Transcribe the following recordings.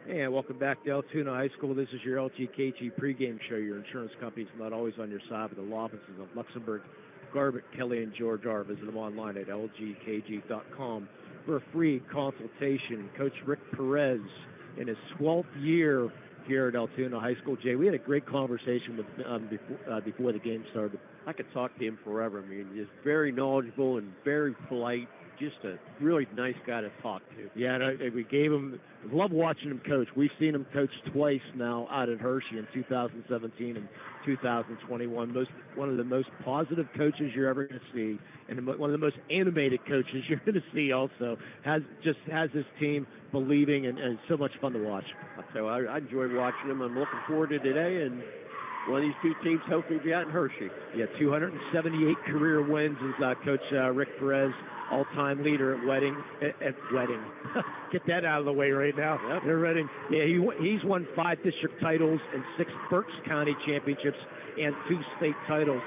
And welcome back to Altoona High School. This is your LGKG pregame show. Your insurance company's not always on your side, but the law offices of Luxembourg, Garbutt, Kelly, and George are. Visit them online at lgkg.com for a free consultation. Coach Rick Perez, in his 12th year here at Altoona High School. Jay, we had a great conversation with before the game started. I could talk to him forever. I mean, he's very knowledgeable and very polite. Just a really nice guy to talk to. Yeah, and we gave him, love watching him coach. We've seen him coach twice now out at Hershey in 2017 and 2021. One of the most positive coaches you're ever going to see, and one of the most animated coaches you're going to see also. Has his team believing, and it's so much fun to watch. So I enjoyed watching him. I'm looking forward to today, and one of these two teams hopefully be out in Hershey. Yeah, 278 career wins is Coach Rick Perez, all-time leader at Wedding. Get that out of the way right now. Yep. They're Reading. Yeah, he's won 5 district titles and 6 Berks County championships and 2 state titles.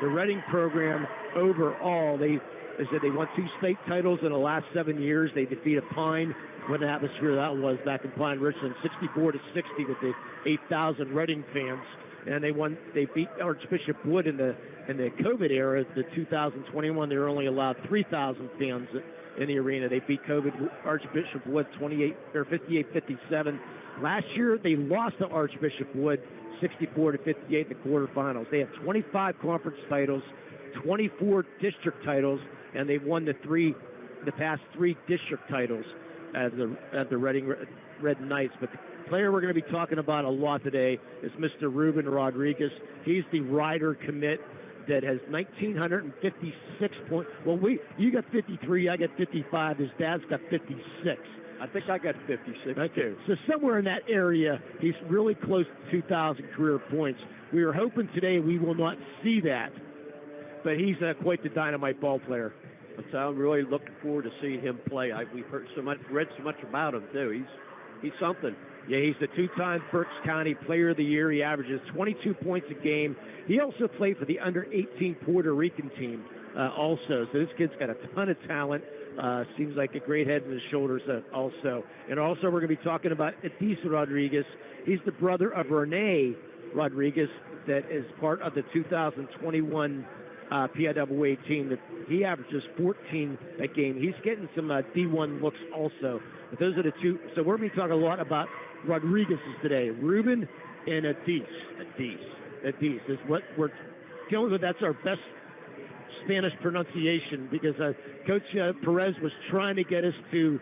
The Reading program overall, they said they won 2 state titles in the last 7 years. They defeated Pine. What an atmosphere that was back in Pine Richland, 64-60 with the 8,000 Reading fans. And they beat Archbishop Wood in the COVID era, the 2021. They were only allowed 3,000 fans in the arena. They beat Archbishop Wood 58-57. Last year they lost to Archbishop Wood 64-58 in the quarterfinals. They have 25 conference titles, 24 district titles, and they've won the past 3 district titles as the Reading Red Knights. But the player we're going to be talking about a lot today is Mr. Ruben Rodriguez. He's the rider commit that has 1,956 points. Well, you got 53, I got 55. His dad's got 56. I think I got 56 too. So somewhere in that area, he's really close to 2,000 career points. We were hoping today we will not see that, but he's quite the dynamite ball player. So I'm really looking forward to seeing him play. We've read so much about him too. He's something. Yeah, he's the 2-time Berks County Player of the Year. He averages 22 points a game. He also played for the under-18 Puerto Rican team also. So this kid's got a ton of talent. Seems like a great head and his shoulders also. And also we're going to be talking about Edis Rodriguez. He's the brother of Renee Rodriguez that is part of the 2021 PIAA team. That he averages 14 a game. He's getting some D1 looks also. But those are the two. So we're going to be talking a lot about Rodriguez's today. Ruben and Edis is what we're dealing with. That's our best Spanish pronunciation because Coach Perez was trying to get us to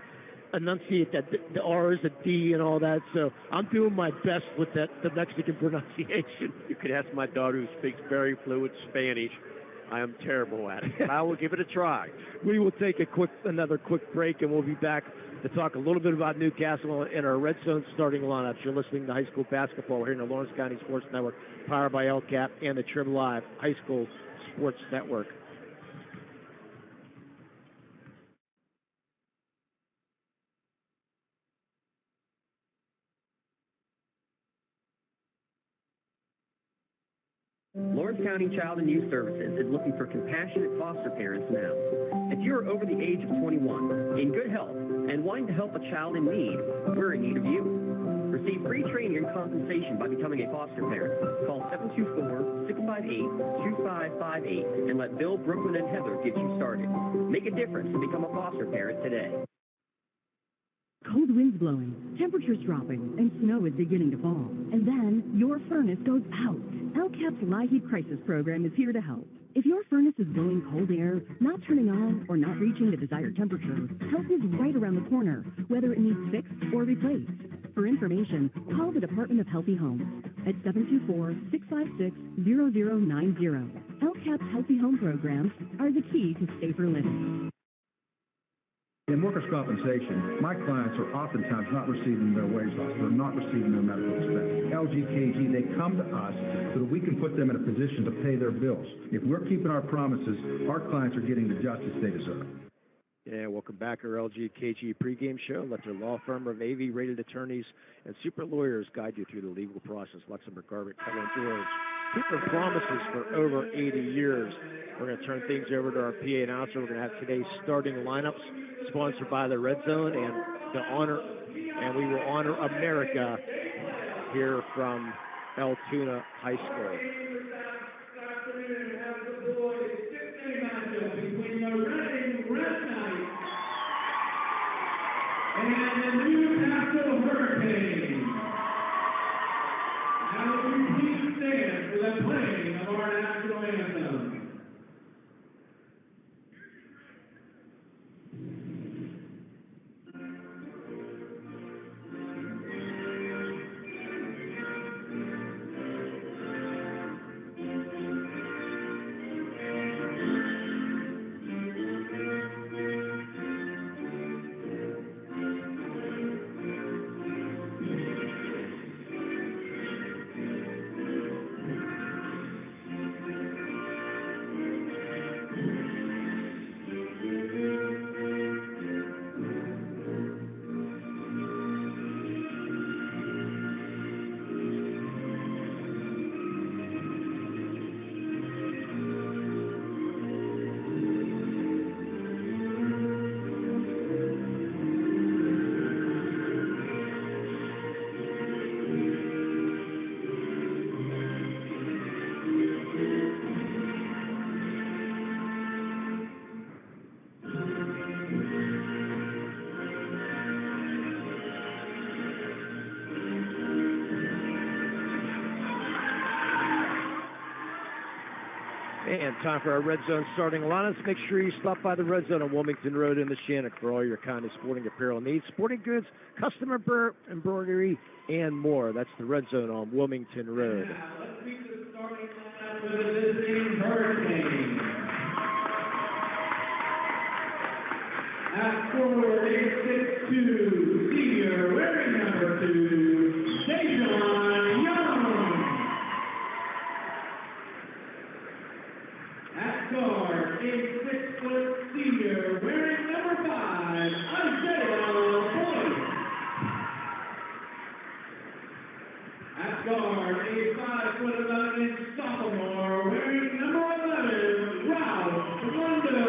enunciate that the R is a D and all that. So I'm doing my best with the Mexican pronunciation. You could ask my daughter who speaks very fluent Spanish. I am terrible at it, but I will give it a try. We will take another quick break, and we'll be back to talk a little bit about Newcastle and our Red Zone starting lineups. You're listening to High School Basketball here in the Lawrence County Sports Network, powered by LCAP and the Trib Live High School Sports Network. Lawrence County Child and Youth Services is looking for compassionate foster parents now. If you are over the age of 21, in good health, and wanting to help a child in need, we're in need of you. Receive free training and compensation by becoming a foster parent. Call 724-658-2558 and let Bill, Brooklyn, and Heather get you started. Make a difference and become a foster parent today. Cold winds blowing, temperatures dropping, and snow is beginning to fall. And then your furnace goes out. LCAP's LIHEAT Crisis Program is here to help. If your furnace is blowing cold air, not turning on, or not reaching the desired temperature, help is right around the corner, whether it needs fixed or replaced. For information, call the Department of Healthy Homes at 724-656-0090. LCAP's Healthy Home programs are the key to safer living. In workers' compensation, my clients are oftentimes not receiving their wage loss. They're not receiving their medical expense. LGKG, they come to us so that we can put them in a position to pay their bills. If we're keeping our promises, our clients are getting the justice they deserve. Yeah, welcome back to our LGKG pregame show. Let their law firm of AV-rated attorneys and super lawyers guide you through the legal process. Luxembourg, Garbutt, Kelly, and George. Keeping promises for over 80 years. We're going to turn things over to our PA announcer. We're going to have today's starting lineups, sponsored by the Red Zone, and to honor, and we will honor America here from Altoona High School. And the Newcastle Hurricanes. Now would you please stand for the playing of our national anthem. And time for our Red Zone starting lineups. Make sure you stop by the Red Zone on Wilmington Road in the Shannock for all your kind of sporting apparel needs, sporting goods, custom embroidery, and more. That's the Red Zone on Wilmington Road. Now, let's meet the starting lineup for the visiting Hurricanes. At forward, 8'6", senior, wearing number 2, Dejon Young. At guard, 6', senior, wearing number 5, Isaiah Boyd. At guard, 5'11", sophomore, wearing number 11, Ralph Rondo.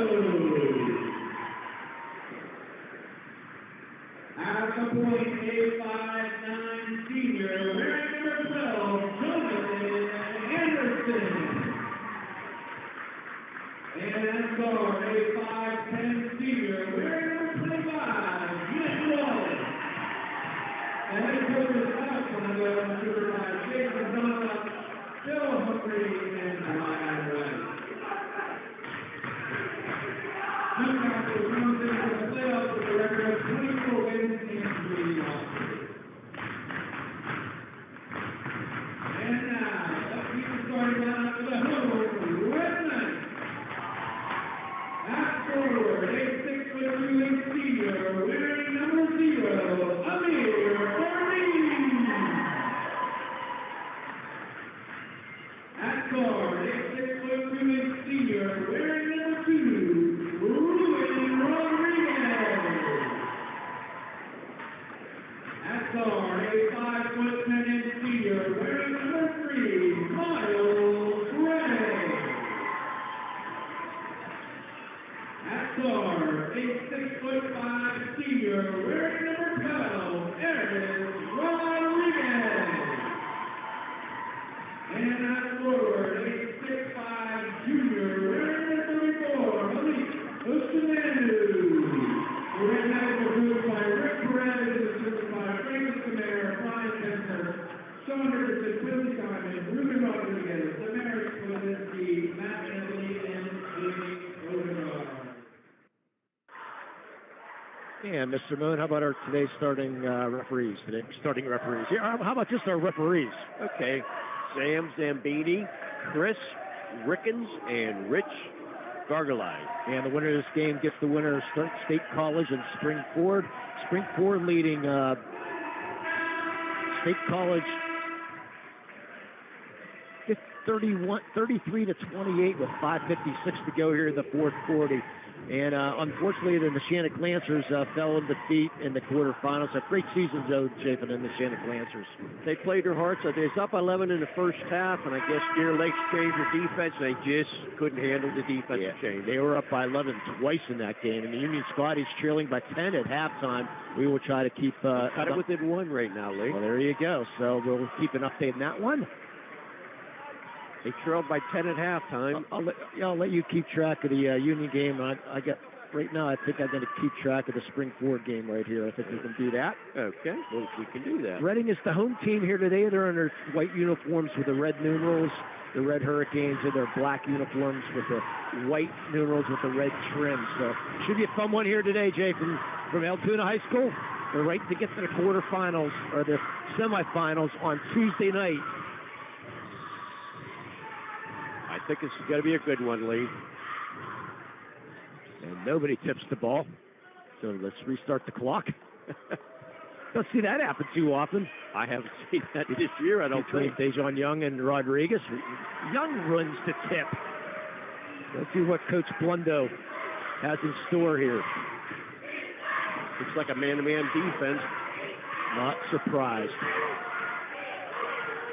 At the point, 5'9", senior, wearing number 12, Jonathan Anderson. And at guard, 5'10", senior, wearing number 25, Nick Wallace. The head coach of the Southland, supervised Jason Donna, Bill Humphrey, and Brian Wright. Newcastle comes into the playoffs with a record of 24 wins and 3 losses. And now, let's keep the starting lineup for the home Red Knights. At forward, 6'2", senior, wearing number 0, Amir Bardeen. At guard, 6'2", senior, wearing number 2, Ruben Rodriguez. At guard, 5'10", senior, wearing number 3, Miles Gray. At guard, 6'5", senior, wearing number 12, Eric Rodriguez. And at forward, 6'5", junior, wearing number 34, Malik Oshimanu. The Red Knights are moved by Rick Perez, assisted by Francis Kamara, Brian Kessler, Sean Richardson, Willie Simon, Ruben Rodriguez, Damaris Polinski, Matt Anthony, and Jamie Odegaard. And Mr. Moon, how about our today's starting referees? Yeah, how about just our referees? Okay, Sam Zambini, Chris Rickens, and Rich Gargalai. And the winner of this game gets the winner of State College and Spring Ford. Spring Ford leading State College 33 to 28 with 5:56 to go here in the fourth quarter. And unfortunately, the Neshannock Lancers fell in defeat in the quarterfinals. A great season, Joe Chapin and the Neshannock Lancers. They played their hearts out. They was up 11 in the first half, and I guess Deer Lakes changed their defense, and they just couldn't handle the defensive change. They were up by 11 twice in that game, and the Union Scotties trailing by 10 at halftime. We will try to keep... cut it within one right now, Lee. Well, there you go. So we'll keep an update on that one. They trailed by 10 at halftime. I'll let you keep track of the Union game. I got right now. I think I'm going to keep track of the Spring 4 game right here. I think we can do that. Okay, well, we can do that. Reading is the home team here today. They're in their white uniforms with the red numerals. The Red Hurricanes in their black uniforms with the white numerals with the red trim. So should be a fun one here today, Jay, from Altoona High School. They're right to get to the quarterfinals or the semifinals on Tuesday night. I think it's going to be a good one, Lee. And nobody tips the ball. So let's restart the clock. Don't see that happen too often. I haven't seen that this year, I don't think. Dejon Young and Rodriguez. Young runs to tip. Let's see what Coach Blundo has in store here. Looks like a man-to-man defense. Not surprised.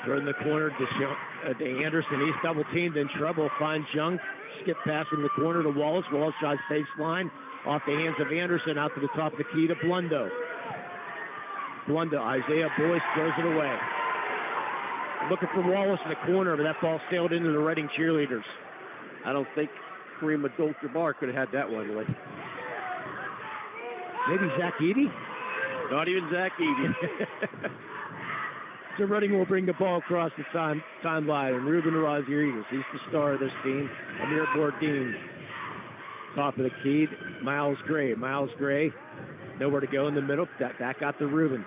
Throw in the corner to Anderson. He's double-teamed, in trouble. Finds Young. Skip pass in the corner to Wallace. Wallace tries baseline. Off the hands of Anderson. Out to the top of the key to Blundo. Isaiah Boyce throws it away. Looking for Wallace in the corner, but that ball sailed into the Reading cheerleaders. I don't think Kareem Abdul-Jabbar could have had that one, Lee. Maybe Zach Eady? Not even Zach Eady. So Reading will bring the ball across the timeline, and Ruben Rodriguez, he's the star of this team. Amir Bourdin, top of the key. Miles Gray, nowhere to go in the middle. That got to Ruben.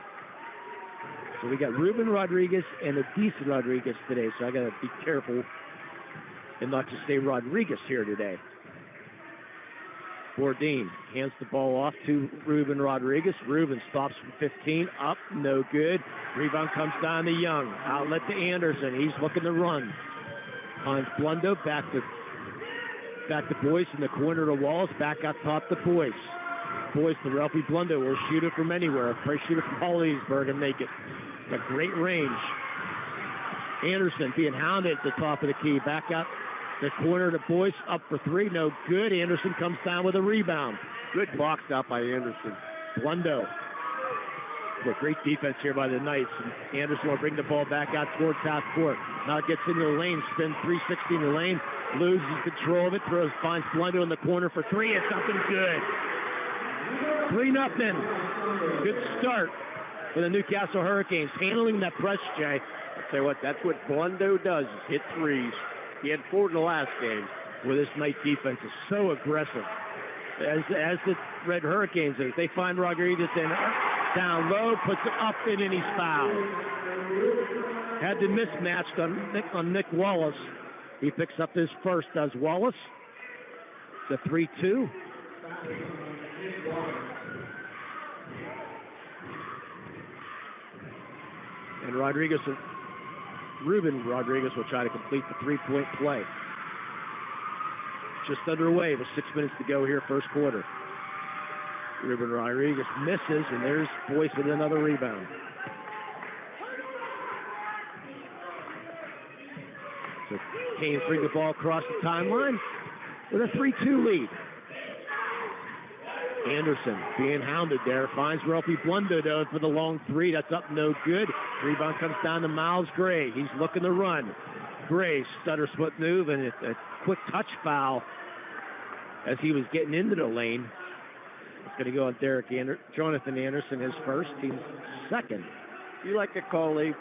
So we got Ruben Rodriguez and Adisa Rodriguez today, so I got to be careful and not just say Rodriguez here today. Bourdin hands the ball off to Ruben Rodriguez. Ruben stops from 15, up, no good. Rebound comes down to Young. Outlet to Anderson. He's looking to run. Finds Blundo, back to Boyce in the corner to Wallace. Back out top to Boyce. Boyce to Ralphie Blundo will shoot it from anywhere. Probably shoot it from Hollidaysburg and make it. Got great range. Anderson being hounded at the top of the key. Back out the corner to Boyce, up for three, no good. Anderson comes down with a rebound. Good box out by Anderson. Blundo. Great defense here by the Knights. And Anderson will bring the ball back out towards half court. Now it gets into the lane, spins 360 in the lane, loses control of it, finds Blundo in the corner for three. It's up and good. 3-0. Good start for the Newcastle Hurricanes, handling that press, Jay. I'll tell you what, that's what Blundo does, is hit threes. He had 4 in the last game. Well, this Knight defense is so aggressive. As the Red Hurricanes is. They find Rodriguez in down low, puts it up in, and he's fouled. Had the mismatched on Nick Wallace. He picks up his first, does Wallace. The 3-2. And Ruben Rodriguez will try to complete the three-point play. Just underway with 6 minutes to go here, first quarter. Ruben Rodriguez misses, and there's Boyce with another rebound. So Canes bring the ball across the timeline with a 3-2 lead. Anderson being hounded there, finds Ralphie Blundo though for the long three. That's up, no good. Rebound comes down to Miles Gray. He's looking to run. Gray stutter split move and a quick touch foul as he was getting into the lane. It's going to go on Jonathan Anderson, his first, team's second. You like a call, Lee?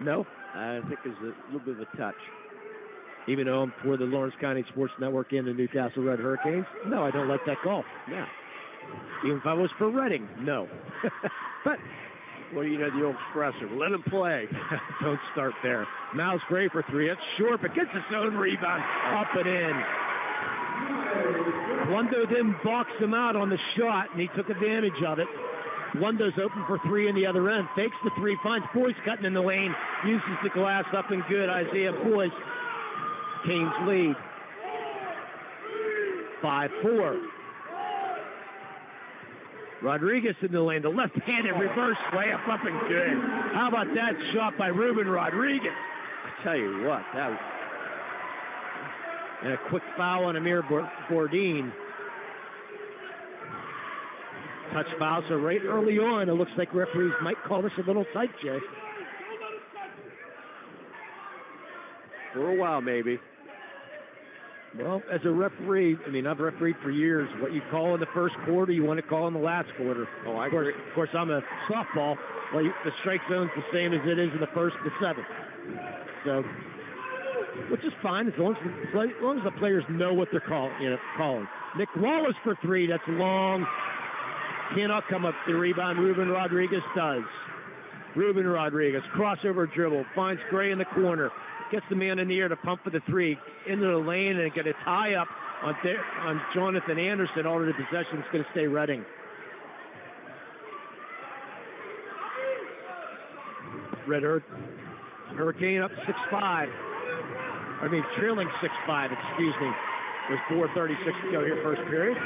No. I think it's a little bit of a touch. Even though I'm for the Lawrence County Sports Network and the Newcastle Red Hurricanes, no, I don't like that call. Yeah. Even if I was for Reading, no. But, well, you know the old expression, let him play. Don't start there. Miles Gray for three. That's short, but gets his own rebound. Up and in. Blundo then boxed him out on the shot, and he took advantage of it. Blundo's open for three in the other end. Fakes the three, finds Boyce cutting in the lane. Uses the glass, up and good. Isaiah Boyce Canes lead. 5-4. Rodriguez in the lane, the left-handed reverse layup up and good. How about that shot by Ruben Rodriguez? I tell you what, that was... And a quick foul on Amir Bourdin. Touch foul, so right early on, it looks like referees might call this a little tight, Jay. For a while, maybe. Well, as a referee, I mean, I've refereed for years. What you call in the first quarter, you want to call in the last quarter. Oh, I agree. Of course, I'm a softball. Well, the strike zone's the same as it is in the first to seventh. So, which is fine as long as the players know what they're calling. Nick Wallace for three. That's long. Cannot come up to the rebound. Ruben Rodriguez does. Ruben Rodriguez, crossover dribble, finds Gray in the corner. Gets the man in the air to pump for the three. Into the lane and get a tie up on Jonathan Anderson. All of the possession is going to stay Reading. Red Hurricane up 6-5. I mean, trailing 6-5, excuse me. With 4:36 to go here, first period.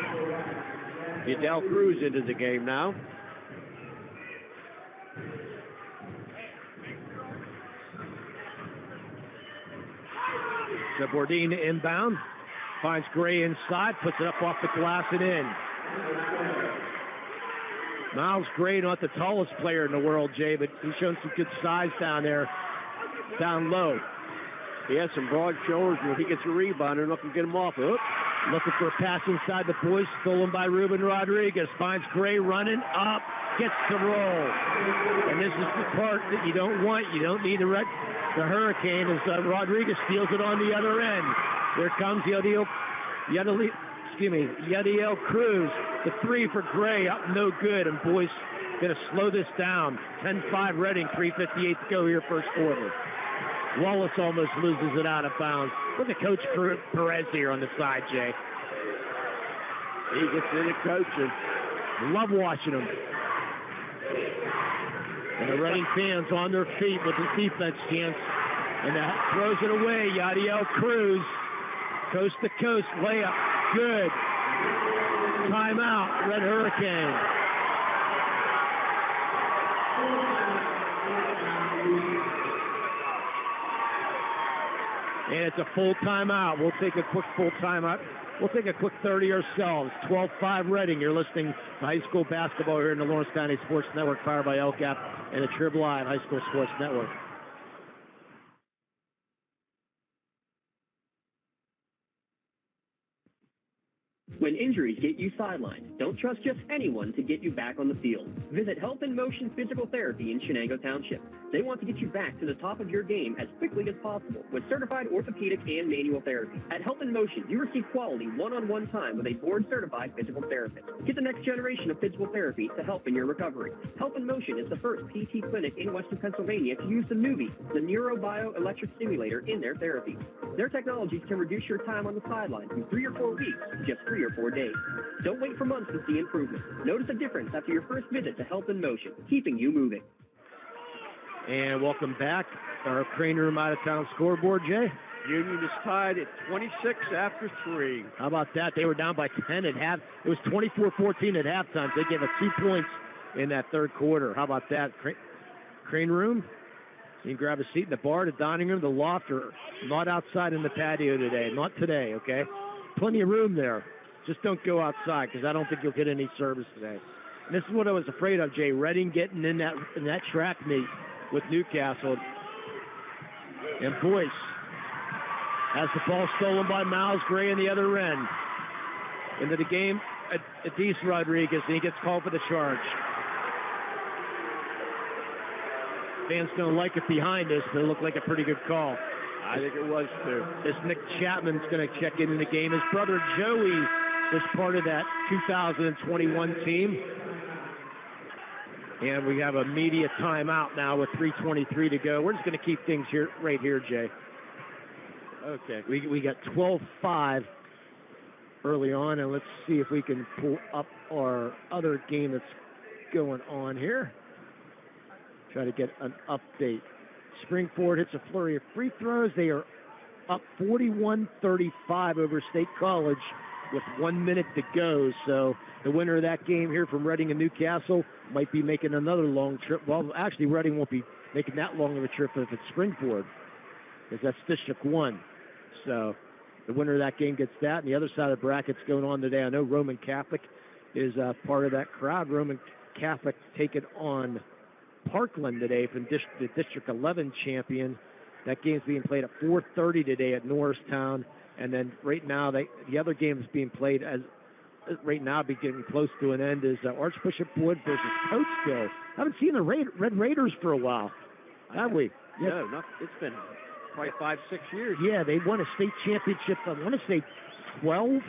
Yadel Cruz into the game now. So Bourdin inbound, finds Gray inside, puts it up off the glass and in. Miles Gray, not the tallest player in the world, Jay, but he's shown some good size down there, down low. He has some broad shoulders, and if he gets a rebound, they're not going to get him off. Oops. Looking for a pass inside the boys, stolen by Ruben Rodriguez. Finds Gray running up, gets the roll. And this is the part that you don't want. You don't need the Hurricane as Rodriguez steals it on the other end. Here comes Yadiel Cruz. The three for Gray, up no good. And boys going to slow this down. 10-5 Reading, 3:58 to go here first quarter. Wallace almost loses it out of bounds. Look at Coach Perez here on the side, Jay. He gets into coaching. Love watching him. And the Reading fans on their feet with the defense chance. And that throws it away. Yadiel Cruz, coast to coast layup. Good. Timeout, Red Hurricane. And it's a full timeout. We'll take a quick full timeout. We'll take a quick 30 ourselves. 12-5 Reading. You're listening to high school basketball here in the Lawrence County Sports Network, powered by LCAP and the Trib Live High School Sports Network. When injuries get you sidelined, don't trust just anyone to get you back on the field. Visit Health in Motion Physical Therapy in Shenango Township. They want to get you back to the top of your game as quickly as possible with certified orthopedic and manual therapy. At Health in Motion, you receive quality one-on-one time with a board-certified physical therapist. Get the next generation of physical therapy to help in your recovery. Health in Motion is the first PT clinic in Western Pennsylvania to use the Nuvie, the neurobioelectric stimulator, in their therapy. Their technologies can reduce your time on the sideline from 3 or 4 weeks to just 3 or 4 days. Don't wait for months to see improvement. Notice a difference after your first visit to Health in Motion, keeping you moving. And welcome back. Our Crane Room out of town scoreboard, Jay. Union is tied at 26 after 3. How about that? They were down by 10 at half. It was 24-14 at halftime. They gave us 2 points in that third quarter. How about that? Crane Room, you can grab a seat in the bar, the dining room, the loft, or not outside in the patio today. Not today, okay? Plenty of room there. Just don't go outside, because I don't think you'll get any service today. And this is what I was afraid of, Jay. Reading getting in that track meet with Newcastle. And Boyce has the ball stolen by Miles Gray in the other end. Into the game, Adis Rodriguez, and he gets called for the charge. Fans don't like it behind us, but it looked like a pretty good call. I think it was, too. This Nick Chapman's going to check in the game. His brother Joey was part of that 2021 team. And we have a media timeout now with 3:23 to go. We're just going to keep things here, right here, Jay. Okay. We got 12-5 early on, and let's see if we can pull up our other game that's going on here. Try to get an update. Springford hits a flurry of free throws. They are up 41-35 over State College with 1 minute to go. So the winner of that game here from Reading and Newcastle might be making another long trip. Well, actually, Reading won't be making that long of a trip if it's Springboard, because that's District 1. So the winner of that game gets that. And the other side of the bracket's going on today. I know Roman Catholic is part of that crowd. Roman Catholic taking on Parkland today from the District 11 champion. That game's being played at 4:30 today at Norristown. And then right now, the other game is being played right now, be getting close to an end, is Archbishop Wood versus Coatesville. Haven't seen the Red Raiders for a while, have we? No, it's been probably 5-6 years. Yeah, they won a state championship, I want to say 12,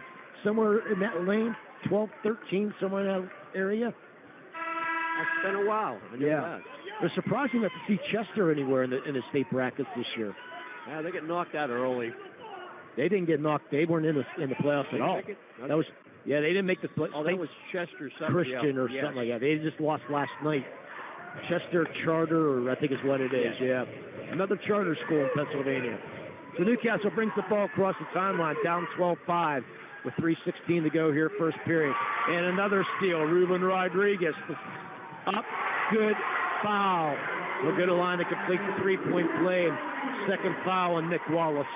somewhere in that lane, 12, 13, somewhere in that area. It's been a while. I know that. It's surprising not to see Chester anywhere in the state brackets this year. Yeah, they get knocked out early. They didn't get knocked. They weren't in the playoffs at all. That was they didn't make the playoffs. Oh, that was Chester Christian or something like that. They just lost last night. Chester Charter, or I think is what it is. Yeah. Another charter school in Pennsylvania. So Newcastle brings the ball across the timeline, down 12-5 with 3:16 to go here, first period. And another steal. Ruben Rodriguez up, good, foul. We'll go to line to complete the three-point play. And second foul on Nick Wallace.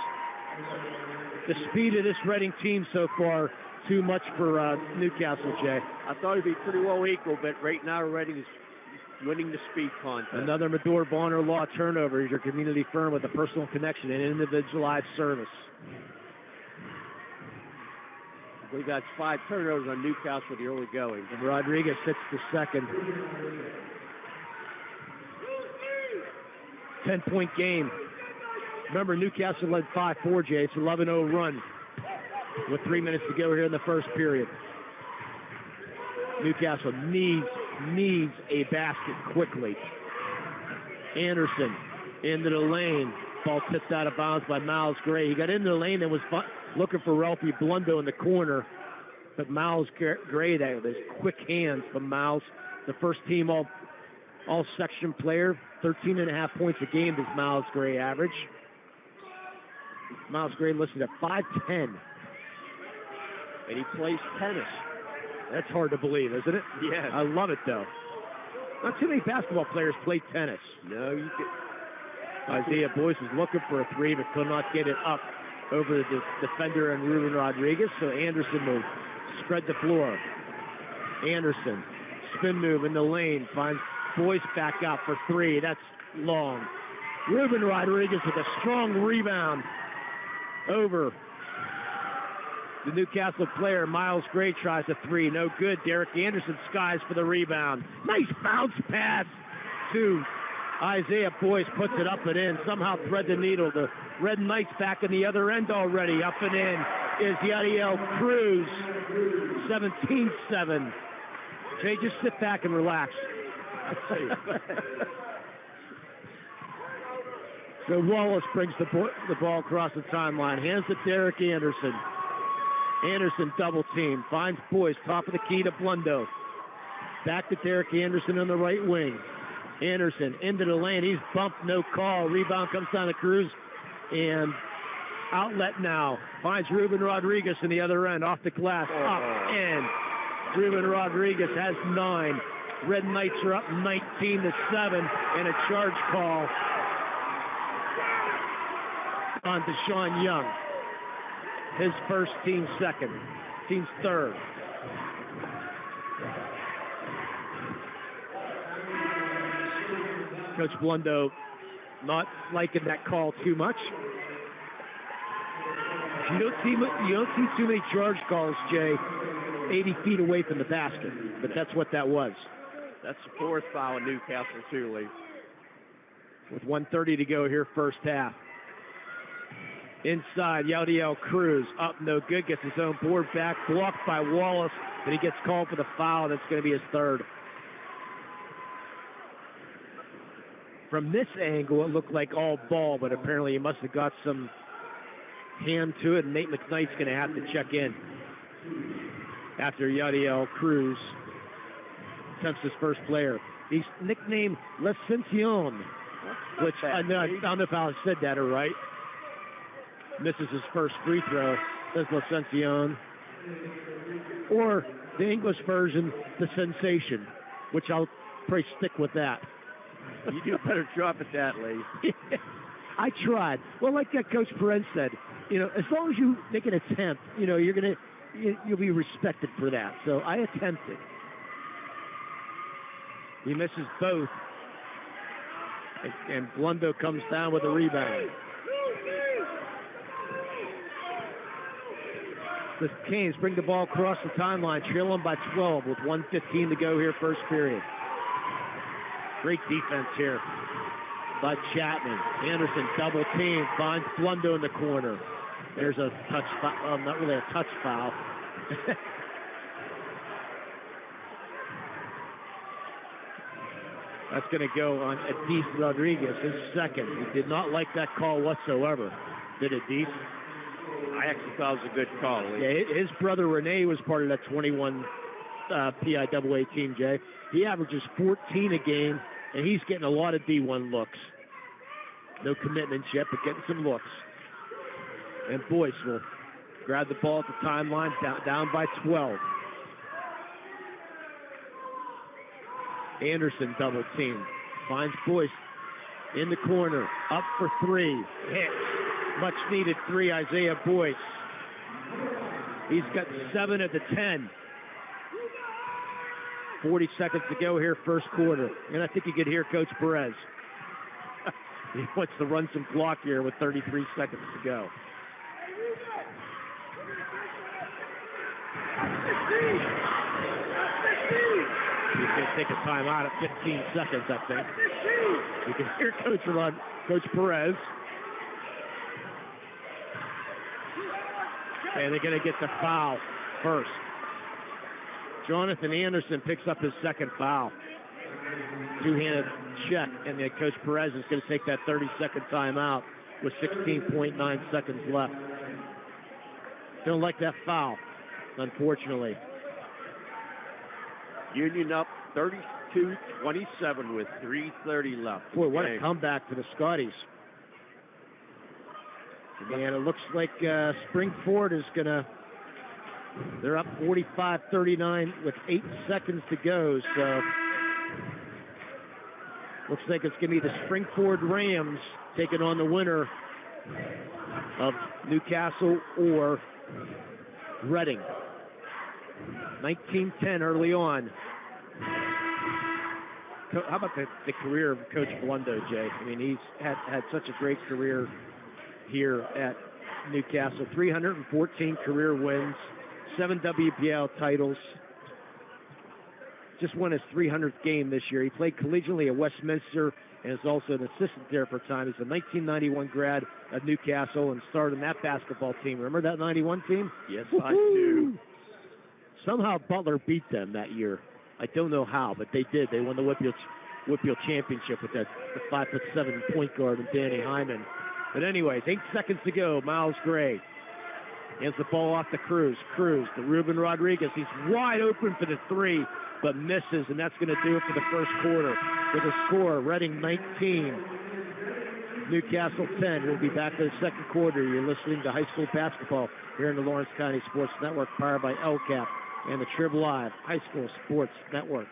The speed of this Reading team so far, too much for Newcastle, Jay. I thought it'd be pretty well equal, but right now Reading is winning the speed contest. Another Medore Bonner Law turnover is your community firm with a personal connection and individualized service. I believe that's 5 turnovers on Newcastle with the early going. And Rodriguez hits the second. 10-point game. Remember, Newcastle led 5-4, Jay. It's an 11-0 run with 3 minutes to go here in the first period. Newcastle needs a basket quickly. Anderson into the lane. Ball tipped out of bounds by Miles Gray. He got into the lane and was looking for Ralphie Blundo in the corner. But Miles Gray, that with his quick hands from Miles, the first team all-section player. 13.5 points a game does Miles Gray average. Miles Gray listed at 5'10". And he plays tennis. That's hard to believe, isn't it? Yeah. I love it, though. Not too many basketball players play tennis. No, you can. Isaiah Boyce is looking for a three, but could not get it up over the defender and Ruben Rodriguez, so Anderson will spread the floor. Anderson, spin move in the lane, finds Boyce back out for three. That's long. Ruben Rodriguez with a strong rebound over the Newcastle player. Miles Gray tries a three. No good. Derek Anderson skies for the rebound. Nice bounce pass to Isaiah Boyce. Puts it up and in. Somehow thread the needle. The Red Knights back in the other end already. Up and in is Yadiel Cruz. 17-7. Jay, just sit back and relax. So Wallace brings the ball across the timeline. Hands to Derek Anderson. Anderson double team. Finds Boyce. Top of the key to Blundo. Back to Derek Anderson on the right wing. Anderson into the lane. He's bumped. No call. Rebound comes down to Cruz. And outlet now. Finds Ruben Rodriguez in the other end. Off the glass. Up and Ruben Rodriguez has 9. Red Knights are up 19-7. And a charge call on Deshaun Young. His first, team second. Team's third. Coach Blundo not liking that call too much. You don't see too many charge calls, Jay, 80 feet away from the basket. But that's what that was. That's the 4th foul in Newcastle, too, Lee. With 1:30 to go here, first half. Inside, Yadiel Cruz. Up, no good. Gets his own board back. Blocked by Wallace. And he gets called for the foul. That's going to be his third. From this angle, it looked like all ball, but apparently he must have got some hand to it. And Nate McKnight's going to have to check in after Yadiel Cruz attempts his first player. He's nicknamed L'Ascension, which I don't know if I said that or right. misses his first free throw, says L'Ascension. Or the English version, the sensation, which I'll probably stick with that. You do a better job at that, Lee. I tried. Well, like Coach Perez said, as long as you make an attempt, you'll be respected for that. So I attempted. He misses both. And Blundo comes down with a rebound. The Canes bring the ball across the timeline, trailing by 12 with 1:15 to go here, first period. Great defense here by Chapman. Anderson double team, finds Blundo in the corner. There's a touch foul, not really a touch foul. That's going to go on Adis Rodriguez, his second. He did not like that call whatsoever. Did Adis? I actually thought it was a good call, Lee. Yeah, his brother Rene was part of that 21 PIAA team, Jay. He averages 14 a game, and he's getting a lot of D1 looks. No commitments yet, but getting some looks. And Boyce will grab the ball at the timeline, down by 12. Anderson double team. Finds Boyce in the corner. Up for three. Hits. Much needed three, Isaiah Boyce. He's got 7 at the 10. 40 seconds to go here, first quarter. And I think you could hear Coach Perez. He wants to run some clock here with 33 seconds to go. He's going to take a timeout at 15 seconds, I think. You can hear Coach Perez. And they're going to get the foul first. Jonathan Anderson picks up his second foul. Two-handed check, and then Coach Perez is going to take that 30-second timeout with 16.9 seconds left. Don't like that foul, unfortunately. Union up 32-27 with 3:30 left. Boy, what a comeback for the Scotties. And it looks like Springford is going to, they're up 45-39 with 8 seconds to go. So looks like it's going to be the Springford Rams taking on the winner of Newcastle or Reading. 19-10 early on. How about the career of Coach Blundo, Jay? I mean, he's had such a great career here at Newcastle. 314 career wins, 7 WPL titles. Just won his 300th game this year. He played collegiately at Westminster and is also an assistant there for a time. He's a 1991 grad at Newcastle and started in that basketball team. Remember that 91 team? Yes, I do. Somehow Butler beat them that year. I don't know how, but they did. They won the Whitfield Championship with the 5'7" point guard and Danny Hyman. But anyways, 8 seconds to go. Miles Gray hands the ball off to Cruz. Cruz to Ruben Rodriguez. He's wide open for the three, but misses, and that's going to do it for the first quarter. With a score, Reading 19, Newcastle 10. We'll be back to the second quarter. You're listening to high school basketball here in the Lawrence County Sports Network, powered by LCAP and the Trib Live High School Sports Network.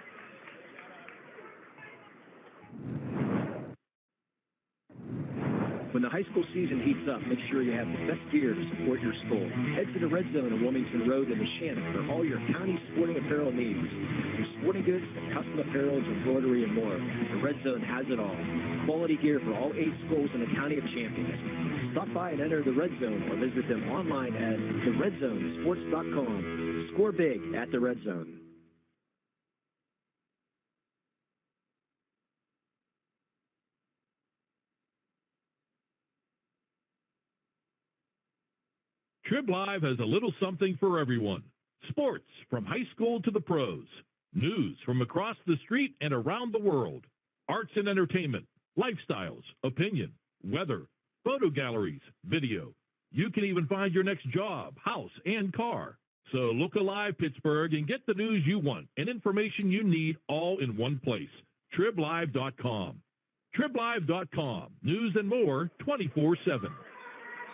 When the high school season heats up, make sure you have the best gear to support your school. Head to the Red Zone on Wilmington Road in Shannon for all your county sporting apparel needs. From sporting goods to custom apparel, embroidery, and more, the Red Zone has it all. Quality gear for all 8 schools in the County of Champions. Stop by and enter the Red Zone or visit them online at theredzonesports.com. Score big at the Red Zone. Trib Live has a little something for everyone. Sports from high school to the pros. News from across the street and around the world. Arts and entertainment, lifestyles, opinion, weather, photo galleries, video. You can even find your next job, house, and car. So look alive, Pittsburgh, and get the news you want and information you need all in one place. TribLive.com. TribLive.com. News and more 24/7.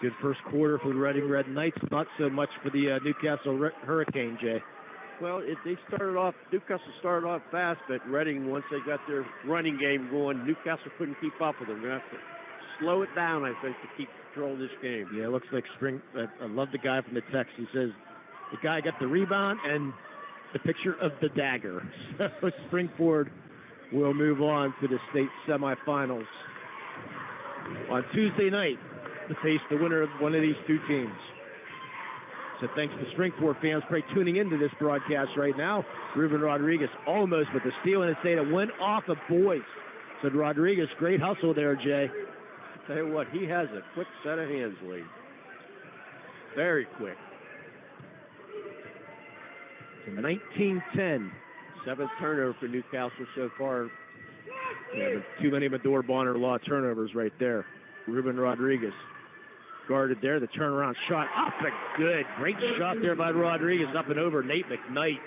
Good first quarter for the Reading Red Knights, not so much for the Newcastle Hurricane, Jay. Well, Newcastle started off fast, but Reading, once they got their running game going, Newcastle couldn't keep up with them. They're going to have to slow it down, I think, to keep control of this game. Yeah, it looks like I love the guy from the text. He says the guy got the rebound and the picture of the dagger. So Springford will move on to the state semifinals on Tuesday night to face the winner of one of these two teams. So thanks to Springford fans for tuning into this broadcast right now. Ruben Rodriguez almost with the steal, and it said it went off of Boyce. Said Rodriguez, great hustle there, Jay. Tell you what, he has a quick set of hands, Lee. Very quick. 19-10. 7th turnover for Newcastle so far. Yeah, too many Medor Bonner Law turnovers right there. Ruben Rodriguez guarded there. The turnaround shot up and good. Great shot there by Rodriguez up and over Nate McKnight.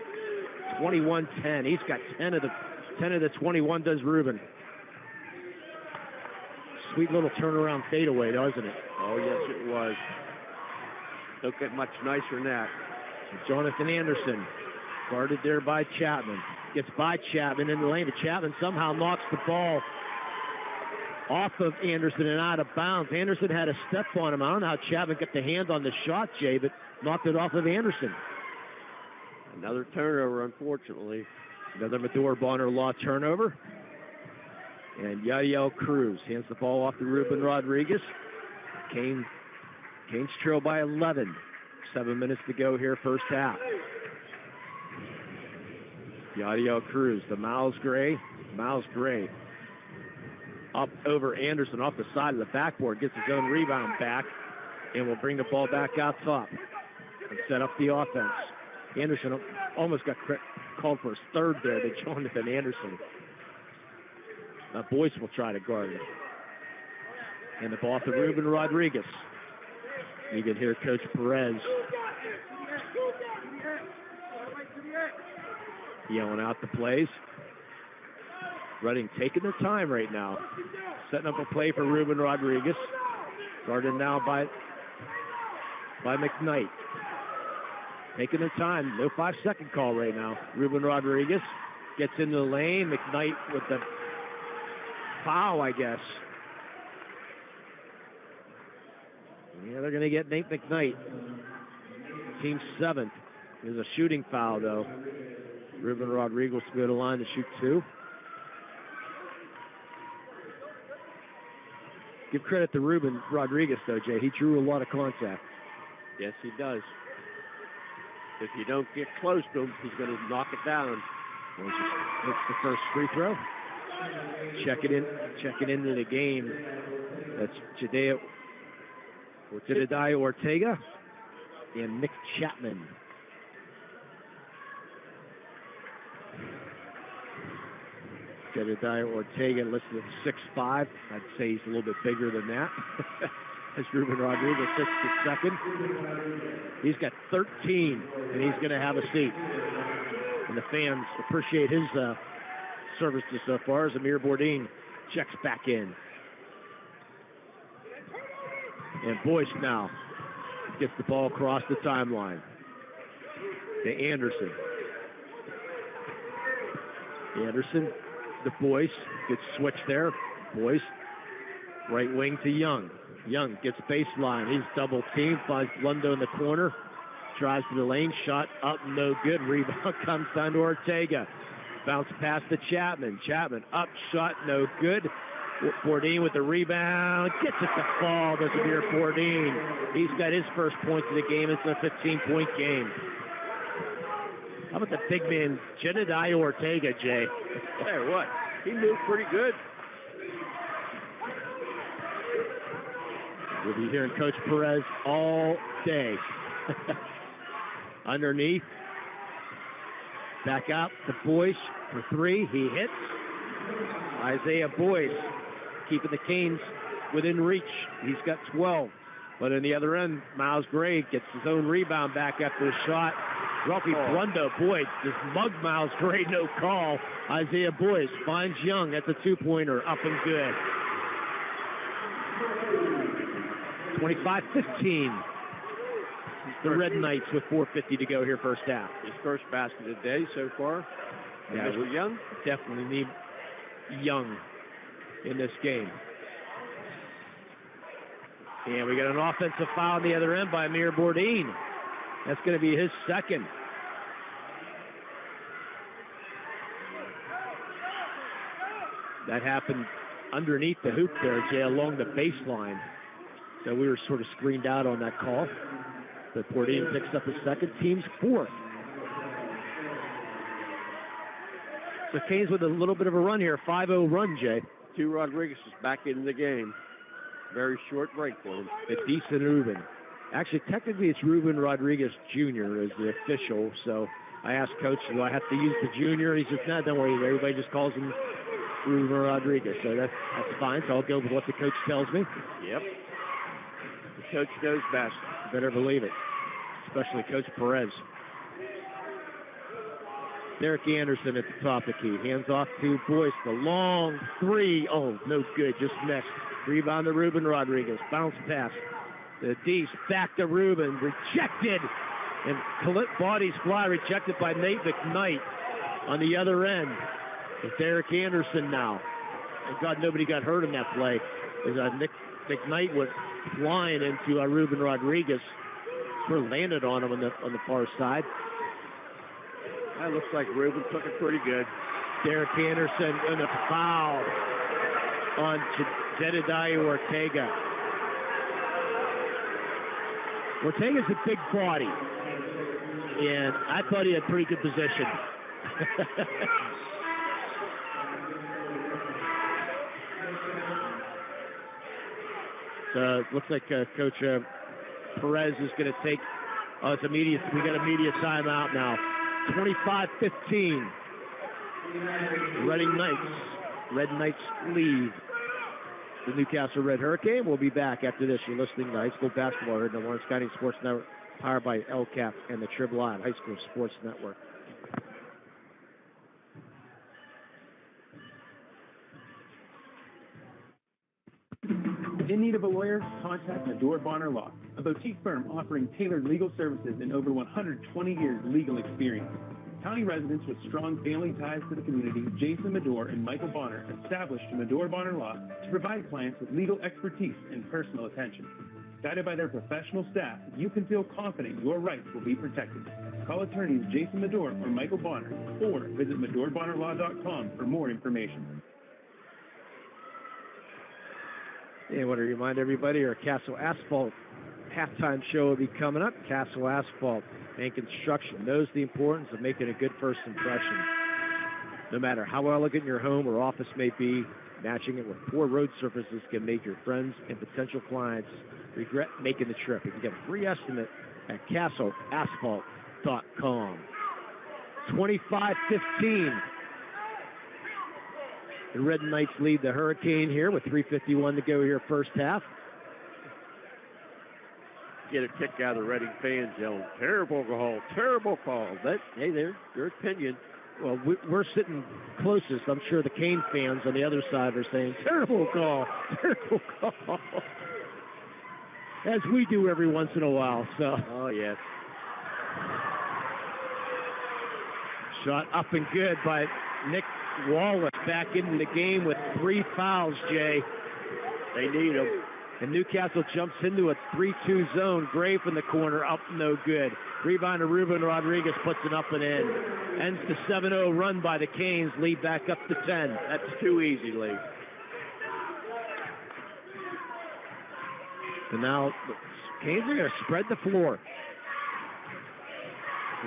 21-10. He's got 10 of the 21 does Ruben. Sweet little turnaround fadeaway, doesn't it? Oh, yes, it was. Don't get much nicer than that. Jonathan Anderson, guarded there by Chapman. Gets by Chapman in the lane, but Chapman somehow knocks the ball off of Anderson and out of bounds. Anderson had a step on him. I don't know how Chapman got the hand on the shot, Jay, but knocked it off of Anderson. Another turnover, unfortunately. Another Medor Bonner Law turnover. And Yadiel Cruz hands the ball off to Ruben Rodriguez. Canes trail by 11. 7 minutes to go here, first half. Yadiel Cruz, the Miles Gray. Up over Anderson off the side of the backboard, gets his own rebound back, and will bring the ball back out top and set up the offense. Anderson almost got called for his third there. They Jonathan Anderson. Now Boyce will try to guard it. And the ball to Ruben Rodriguez. You can hear Coach Perez yelling out the plays. Reading taking their time right now. Setting up a play for Ruben Rodriguez. Guarded now by McKnight. Taking their time. No 5-second call right now. Ruben Rodriguez gets into the lane. McKnight with the foul, I guess. Yeah, they're going to get Nate McKnight. Team 7th. There's a shooting foul, though. Ruben Rodriguez will go to the line to shoot 2. Give credit to Ruben Rodriguez, though, Jay. He drew a lot of contact. Yes, he does. If you don't get close to him, he's going to knock it down. That's the first free throw. Checking into the game. That's Jedediah Ortega and Nick Chapman. Jedediah Ortega listed at 6'5". I'd say he's a little bit bigger than that. As Ruben Rodriguez sits to second. He's got 13, and he's going to have a seat. And the fans appreciate his services so far as Amir Bourdin checks back in. And Boyce now gets the ball across the timeline to Anderson. Anderson to Boyce. Gets switched there. Boyce, right wing to Young. Young gets baseline. He's double teamed. Finds Lundo in the corner. Drives to the lane. Shot up, no good. Rebound comes down to Ortega. Bounce pass to Chapman. Chapman up, shot, no good. Bourdin with the rebound. Gets it to fall. There's Amir Bourdin. He's got his first points of the game. It's a 15-point game. How about the big man, Jedediah Ortega, Jay? Hey, what? He moved pretty good. We'll be hearing Coach Perez all day. Underneath. Back out to Boyce for 3. He hits. Isaiah Boyce keeping the Canes within reach. He's got 12. But on the other end, Miles Gray gets his own rebound back after the shot. Ralphie Blundo, boy, just mugged Miles Gray, no call. Isaiah Boyce finds Young at the 2-pointer, up and good. 25-15. The Red Knights with 4:50 to go here first half. His first basket of the day so far. Yeah, Mr. Young. Definitely need Young in this game. And we got an offensive foul on the other end by Amir Bourdain. That's going to be his second. That happened underneath the hoop there, Jay, along the baseline. So we were sort of screened out on that call. But Bourdain picks up his second, team's fourth. So Canes with a little bit of a run here, 5-0 run, Jay. Two Rodriguez is back in the game. Very short break for him. It's decent Ruben. Actually, technically it's Ruben Rodriguez Jr. is the official. So I asked Coach, do I have to use the junior? He says, no, don't worry. Everybody just calls him Ruben Rodriguez. So that's fine. So I'll go with what the coach tells me. Yep. The coach knows best. You better believe it. Especially Coach Perez. Derek Anderson at the top of the key. Hands off to Boyce. The long three. Oh, no good. Just missed. Rebound to Ruben Rodriguez. Bounce pass. The D's back to Ruben. Rejected. And bodies fly. Rejected by Nate McKnight on the other end. It's Derek Anderson now. And God, nobody got hurt in that play. As Nick McKnight was flying into Ruben Rodriguez. Sort of landed on him on the far side. That looks like Ruben took it pretty good. Derek Anderson and a foul on Jedediah Ortega. Ortega's a big body, and I thought he had pretty good position. So it looks like Coach Perez is going to take. It's immediate. We got immediate timeout now. 25-15. Red Knights lead the Newcastle Red Hurricane. We'll be back after this. You're listening to high school basketball here in the Lawrence County SportsNet, powered by LCAP and the Trib Live High School Sports Network. In need of a lawyer? Contact Medore Bonner Law, a boutique firm offering tailored legal services and over 120 years legal experience. County residents with strong family ties to the community, Jason Medore and Michael Bonner, established Medore Bonner Law to provide clients with legal expertise and personal attention. Guided by their professional staff, you can feel confident your rights will be protected. Call attorneys Jason Medore or Michael Bonner, or visit MedoreBonnerLaw.com for more information. I want to remind everybody our Castle Asphalt halftime show will be coming up. Castle Asphalt and Construction knows the importance of making a good first impression. No matter how elegant your home or office may be, matching it with poor road surfaces can make your friends and potential clients regret making the trip. You can get a free estimate at castleasphalt.com. 25-15. The Red Knights lead the Hurricane here with 3:51 to go here first half. Get a kick out of the Reading fans yelling, terrible call, terrible call. Hey, their opinion. Well, we're sitting closest. I'm sure the Cane fans on the other side are saying, terrible call, terrible call. As we do every once in a while. So. Oh, yes. Shot up and good by Nick Wallace back into the game with 3 fouls, Jay. They need them. And Newcastle jumps into a 3-2 zone. Gray from the corner, up, no good. Rebound to Ruben Rodriguez, puts it up and in. Ends the 7-0 run by the Canes, lead back up to 10. That's too easy, Lee. And now, Canes are going to spread the floor.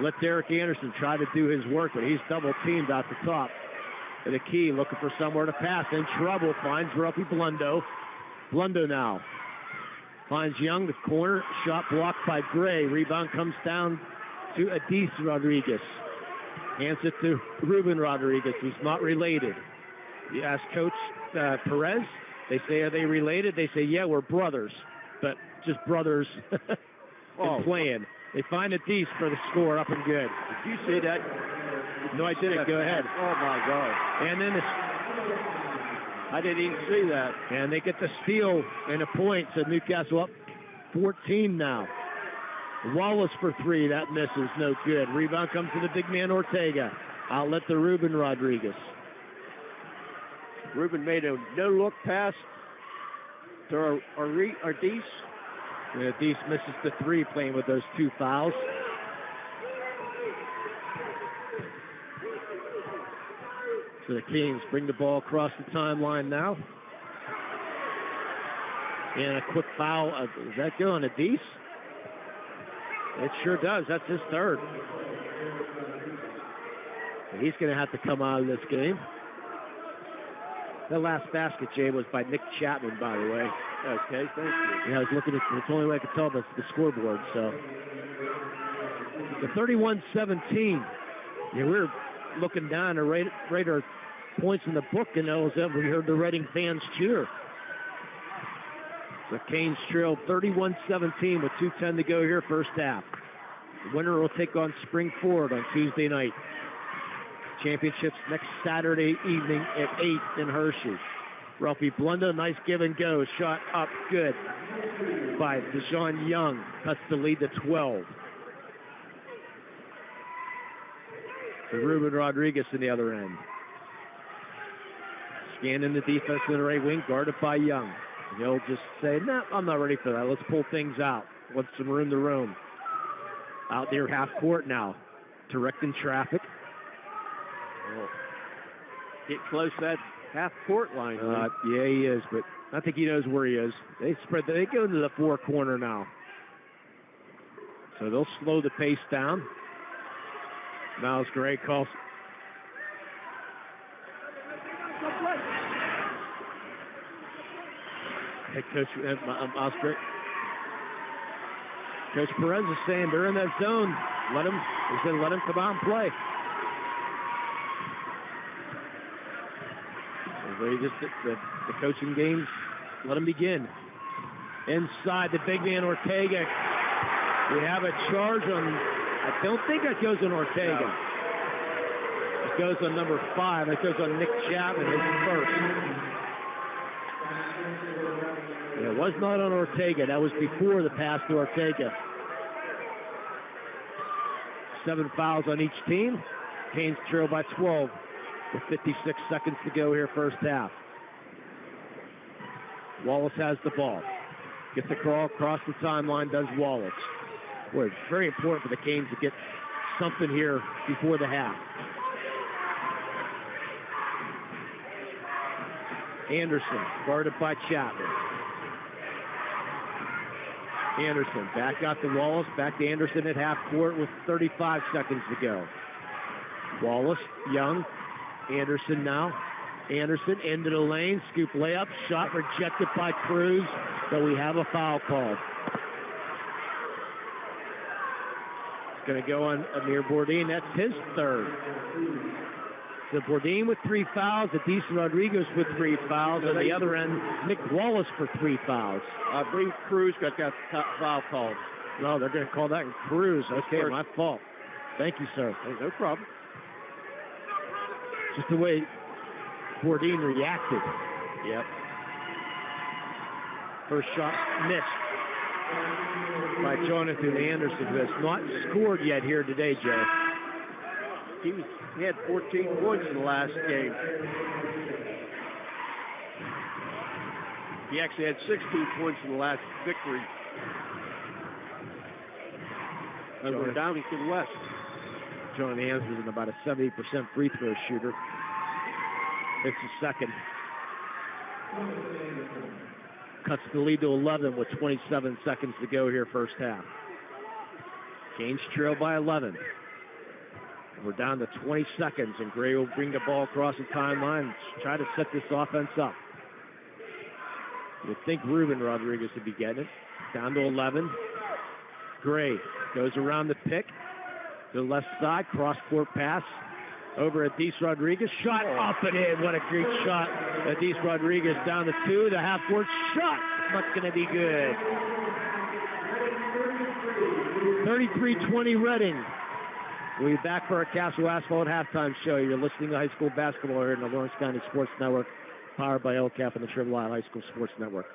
Let Derek Anderson try to do his work, but he's double-teamed out the top. To the key, looking for somewhere to pass. In trouble, finds Ruffy Blundo. Blundo now finds Young, the corner, shot blocked by Gray. Rebound comes down to Adis Rodriguez. Hands it to Ruben Rodriguez, who's not related. You ask Coach Perez, they say, are they related? They say, yeah, we're brothers, but just brothers playing. They find Adis for the score, up and good. Did you see that? No, I didn't. Go ahead. Oh, my God. And then I didn't even see that. And they get the steal and a point, so Newcastle up 14 now. Wallace for three. That misses. No good. Rebound comes to the big man, Ortega. Outlet to Ruben Rodriguez. Ruben made a no-look pass to Ardice. Ardice misses the three, playing with those two fouls. So the Kings bring the ball across the timeline now. And a quick foul. Does that go on Ardice? It sure does. That's his third. And he's going to have to come out of this game. That last basket, Jay, was by Nick Chapman, by the way. Okay, thank you. Yeah, I was looking at it's the only way I could tell the scoreboard. So the 31-17. Yeah, we're looking down to rate our points in the book, and all of a sudden we heard the Reading fans cheer. The Canes trail 31-17 with 2:10 to go here, first half. The winner will take on Spring-Ford on Tuesday night. Championships next Saturday evening at 8 in Hershey. Ralphie Blunda, nice give and go. Shot up good by Deshaun Young. Cuts the lead to 12. To Ruben Rodriguez in the other end. Scanning the defense in the right wing, guarded by Young. And he'll just say, no, I'm not ready for that. Let's pull things out. Want some room to roam. Out near half court now. Directing traffic. Get close to that half court line. Yeah, he is, but I think he knows where he is. They go into the four corner now. So they'll slow the pace down. Miles Gray calls. Head coach Miles Gray. Coach Perez is saying they're in that zone. He said let him come out and play. The coaching games, let them begin. Inside, the big man, Ortega. We have a charge on, I don't think that goes on Ortega. No. It goes on number 5. It goes on Nick Chapman, his first. It was not on Ortega. That was before the pass to Ortega. 7 fouls on each team. Canes trail by 12. With 56 seconds to go here, first half. Wallace has the ball. Gets the crawl across the timeline, does Wallace. Boy, it's very important for the Canes to get something here before the half. Anderson, guarded by Chapman. Anderson back out to Wallace, back to Anderson at half court with 35 seconds to go. Wallace, Young, Anderson now. Anderson into the lane. Scoop layup. Shot rejected by Cruz. So we have a foul called. It's going to go on Amir Bourdin. That's his third. So Bourdin with 3 fouls. Adis Rodriguez with 3 fouls. On the other end, Nick Wallace for 3 fouls. I believe Cruz got that foul called. No, they're going to call that Cruz. Okay, my fault. Thank you, sir. Hey, no problem. Just the way Bourdin reacted. Yep. First shot missed by Jonathan Anderson, who has not scored yet here today, Joe. He had 14 points in the last game. He actually had 16 points in the last victory over Downington West. Jonathan Anderson is about a 70% free throw shooter. It's the second. Cuts the lead to 11 with 27 seconds to go here, first half. Canes trail by 11. We're down to 20 seconds, and Gray will bring the ball across the timeline and try to set this offense up. You'd think Ruben Rodriguez would be getting it. Down to 11. Gray goes around the pick to the left side, cross-court pass over Adis Rodriguez. Shot up and in. What a great shot. Adis Rodriguez down to 2. The half-court shot. That's going to be good. 33-20 Reading. We'll be back for our Castle Asphalt halftime show. You're listening to high school basketball here in the Lawrence County Sports Network, powered by LCAP and the Triple I High School Sports Network.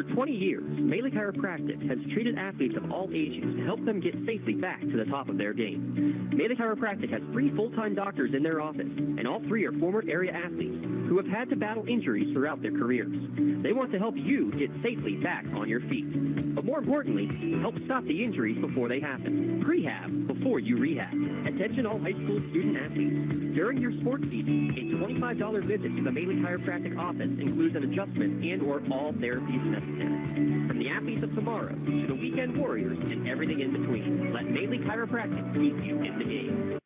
For 20 years, Melee Chiropractic has treated athletes of all ages to help them get safely back to the top of their game. Melee Chiropractic has 3 full-time doctors in their office, and all 3 are former area athletes who have had to battle injuries throughout their careers. They want to help you get safely back on your feet. But more importantly, help stop the injuries before they happen. Prehab before you rehab. Attention all high school student athletes. During your sports season, a $25 visit to the Melee Chiropractic office includes an adjustment and or all therapies necessary. From the athletes of tomorrow to the weekend warriors and everything in between, let Melee Chiropractic keep you in the game.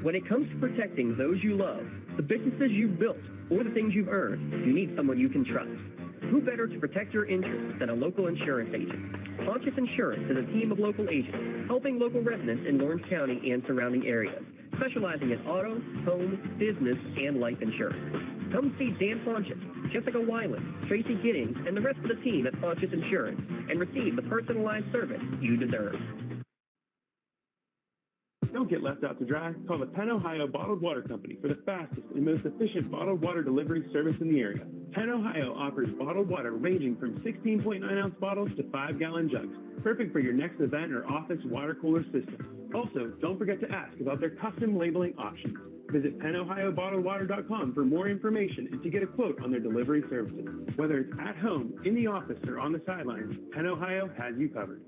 When it comes to protecting those you love, the businesses you've built, or the things you've earned, you need someone you can trust. Who better to protect your interests than a local insurance agent? Pontius Insurance is a team of local agents helping local residents in Lawrence County and surrounding areas, specializing in auto, home, business, and life insurance. Come see Dan Pontius, Jessica Weiland, Tracy Giddings, and the rest of the team at Pontius Insurance and receive the personalized service you deserve. Don't get left out to dry. Call the Penn Ohio Bottled Water Company for the fastest and most efficient bottled water delivery service in the area. Penn Ohio offers bottled water ranging from 16.9-ounce bottles to 5-gallon jugs, perfect for your next event or office water cooler system. Also, don't forget to ask about their custom labeling options. Visit PennOhioBottledWater.com for more information and to get a quote on their delivery services. Whether it's at home, in the office, or on the sidelines, Penn Ohio has you covered.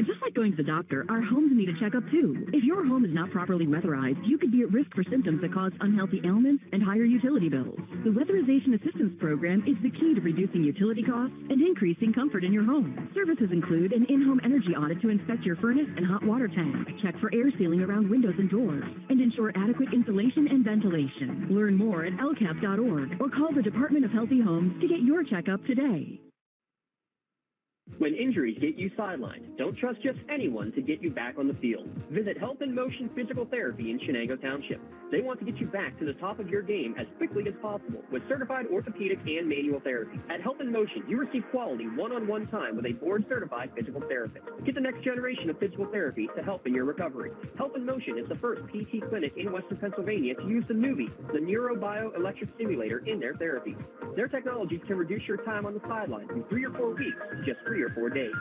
Just like going to the doctor, our homes need a checkup too. If your home is not properly weatherized, you could be at risk for symptoms that cause unhealthy ailments and higher utility bills. The Weatherization Assistance Program is the key to reducing utility costs and increasing comfort in your home. Services include an in-home energy audit to inspect your furnace and hot water tank, check for air sealing around windows and doors, and ensure adequate insulation and ventilation. Learn more at lcap.org or call the Department of Healthy Homes to get your checkup today. When injuries get you sidelined, don't trust just anyone to get you back on the field. Visit Health in Motion Physical Therapy in Shenango Township. They want to get you back to the top of your game as quickly as possible with certified orthopedic and manual therapy. At Health in Motion, you receive quality one-on-one time with a board-certified physical therapist. Get the next generation of physical therapy to help in your recovery. Health in Motion is the first PT clinic in Western Pennsylvania to use the newbie, the neurobioelectric stimulator, in their therapy. Their technologies can reduce your time on the sideline from 3 or 4 weeks to just 3 or 4 days.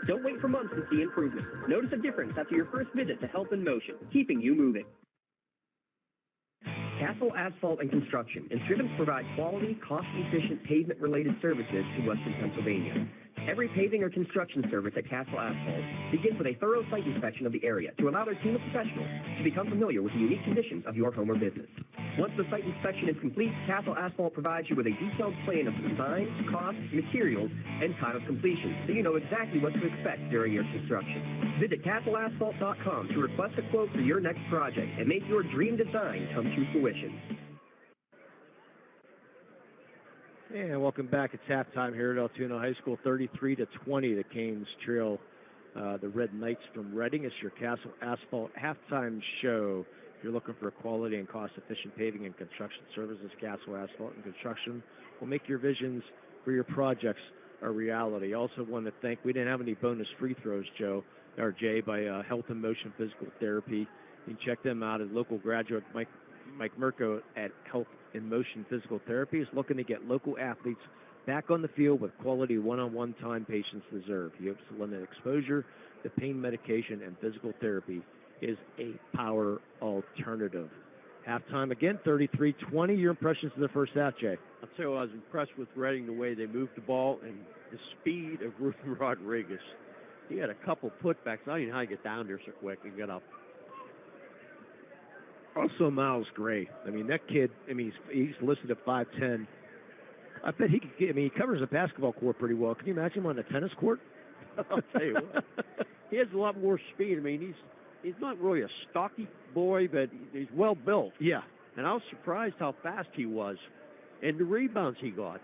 Don't wait for months to see improvement. Notice a difference after your first visit to Health in Motion, keeping you moving. Castle Asphalt and Construction is driven to provide quality, cost-efficient pavement-related services to Western Pennsylvania. Every paving or construction service at Castle Asphalt begins with a thorough site inspection of the area to allow their team of professionals to become familiar with the unique conditions of your home or business. Once the site inspection is complete, Castle Asphalt provides you with a detailed plan of the design, cost, materials, and time of completion, so you know exactly what to expect during your construction. Visit castleasphalt.com to request a quote for your next project and make your dream design come to fruition. And welcome back. It's halftime here at Altoona High School. 33-20, the Canes trail the Red Knights from Reading. It's your Castle Asphalt halftime show. If you're looking for quality and cost-efficient paving and construction services, Castle Asphalt and Construction will make your visions for your projects a reality. Also want to thank, we didn't have any bonus free throws, Jay, by Health in Motion Physical Therapy. You can check them out at local graduate Mike Mirko at Health in Motion Physical Therapy is looking to get local athletes back on the field with quality one-on-one time patients deserve. He hopes to limit exposure to pain medication, and physical therapy is a power alternative. Halftime again, 33-20. Your impressions of the first half, Jay? I'll tell you, I was impressed with Reading, the way they moved the ball and the speed of Ruben Rodriguez. He had a couple putbacks. I don't know how he get down there so quick and get up. Also, Miles Gray. I mean, that kid, he's listed at 5'10". I bet he could get, he covers the basketball court pretty well. Can you imagine him on the tennis court? I'll tell you what. He has a lot more speed. I mean, he's not really a stocky boy, but he's well built. Yeah. And I was surprised how fast he was and the rebounds he got.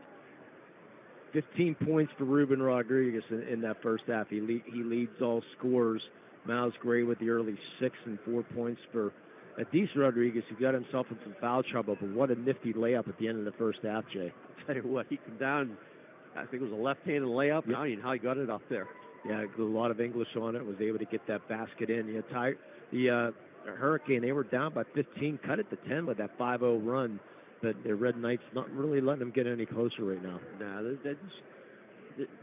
15 points for Ruben Rodriguez in that first half. He leads all scorers. Miles Gray with the early 6 and 4 points for Adis Rodriguez, who got himself in some foul trouble, but what a nifty layup at the end of the first half, Jay. I'll tell you what, he came down, I think it was a left-handed layup. Yep. I don't even know how he got it up there. Yeah, a lot of English on it, was able to get that basket in. The Hurricane, they were down by 15, cut it to 10 with that 5-0 run but the Red Knights not really letting them get any closer right now. Nah,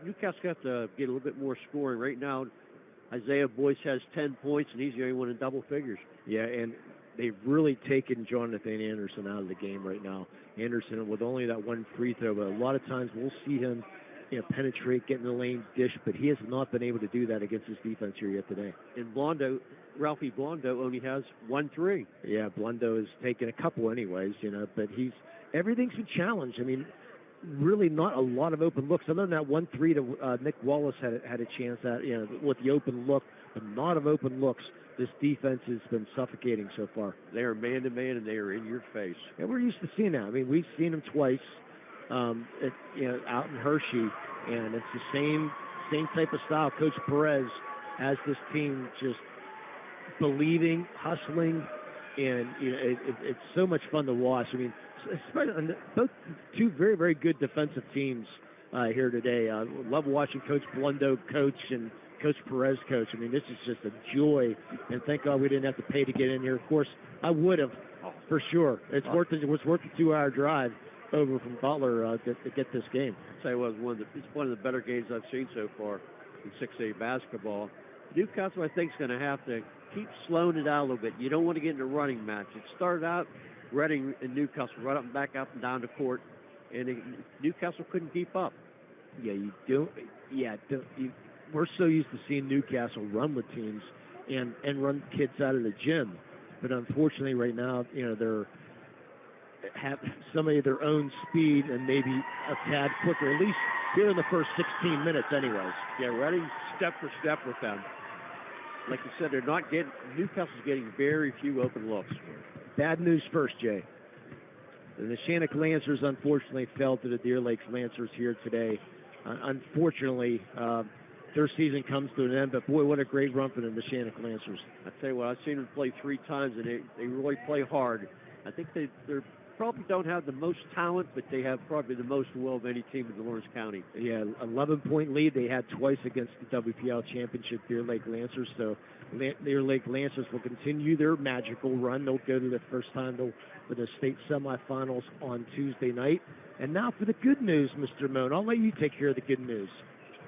Newcastle got to get a little bit more scoring. Right now, Isaiah Boyce has 10 points, and he's the only one in double figures. Yeah, and they've really taken Jonathan Anderson out of the game right now. Anderson with only that one free throw, but a lot of times we'll see him penetrate, get in the lane, dish, but he has not been able to do that against his defense here yet today. And Ralphie Blondo only has 1 3. Yeah, Blondo has taken a couple anyways, but everything's been challenged. I mean, really not a lot of open looks. Other than that 1 3 to Nick Wallace had a chance at, with the open look, but not of open looks. This defense has been suffocating so far. They are man-to-man, and they are in your face. And we're used to seeing that. I mean, we've seen them twice out in Hershey, and it's the same type of style. Coach Perez has this team just believing, hustling, and it's so much fun to watch. I mean, both two very, very good defensive teams here today. Love watching Coach Blondo coach and Coach Perez coach. I mean, this is just a joy, and thank God we didn't have to pay to get in here. Of course, I would have, for sure. It was worth the 2-hour drive over from Butler to get this game. I'll tell you what, it's one of the better games I've seen so far in 6A basketball. Newcastle, I think, is going to have to keep slowing it out a little bit. You don't want to get in a running match. It started out Reading and Newcastle right up and back up and down the court, and Newcastle couldn't keep up. Yeah, you don't. Yeah, we're so used to seeing Newcastle run with teams and run kids out of the gym, but unfortunately, right now, they're have somebody of their own speed and maybe a tad quicker. At least here in the first 16 minutes, anyways. Yeah, Reading step for step with them. Like you said, Newcastle's getting very few open looks. Bad news first, Jay. The Neshannock Lancers, unfortunately, fell to the Deer Lakes Lancers here today. Unfortunately, their season comes to an end, but boy, what a great run for the Neshannock Lancers. I tell you what, I've seen them play 3 times, and they really play hard. I think they probably don't have the most talent, but they have probably the most will of any team in the Lawrence County. Yeah, 11-point lead they had twice against the WPL championship Deer Lake Lancers, so Deer Lake Lancers will continue their magical run. They'll go to the first time for the state semifinals on Tuesday night. And now for the good news, Mr. Moan. I'll let you take care of the good news.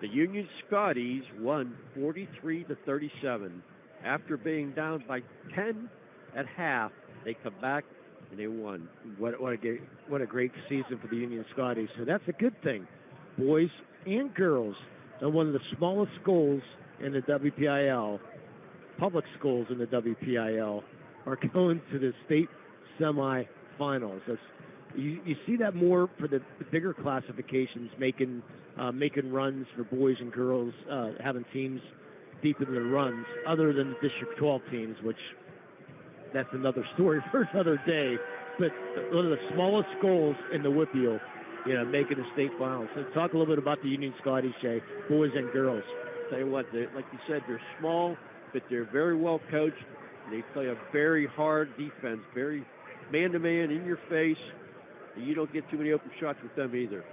The Union Scotties won 43-37. After being down by 10 at half, they come back and they won. What a great season for the Union Scotties. So that's a good thing. Boys and girls are one of the smallest schools in the WPIL, public schools in the WPIL, are going to the state semifinals. You see that more for the bigger classifications, making runs for boys and girls, having teams deep in the runs, other than the District 12 teams, which that's another story for another day. But one of the smallest schools in the WPIL, making the state finals. So talk a little bit about the Union Scotties, Jay, boys and girls. Tell you what, like you said, they're small, but they're very well coached. They play a very hard defense, very man-to-man, in your face. And you don't get too many open shots with them either.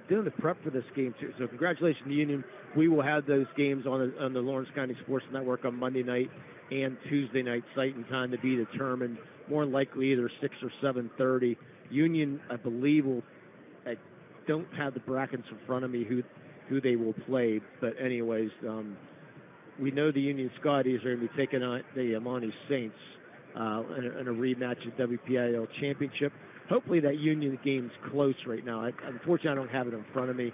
Doing the prep for this game, too. So congratulations to Union. We will have those games on the Lawrence County Sports Network on Monday night and Tuesday night, site and time to be determined. More than likely either 6 or 7:30. Union, I believe, I don't have the brackets in front of me who they will play. But anyways, we know the Union Scotties are going to be taking on the Amani Saints in a rematch of WPIL Championship. Hopefully that Union game's close right now. Unfortunately, I don't have it in front of me.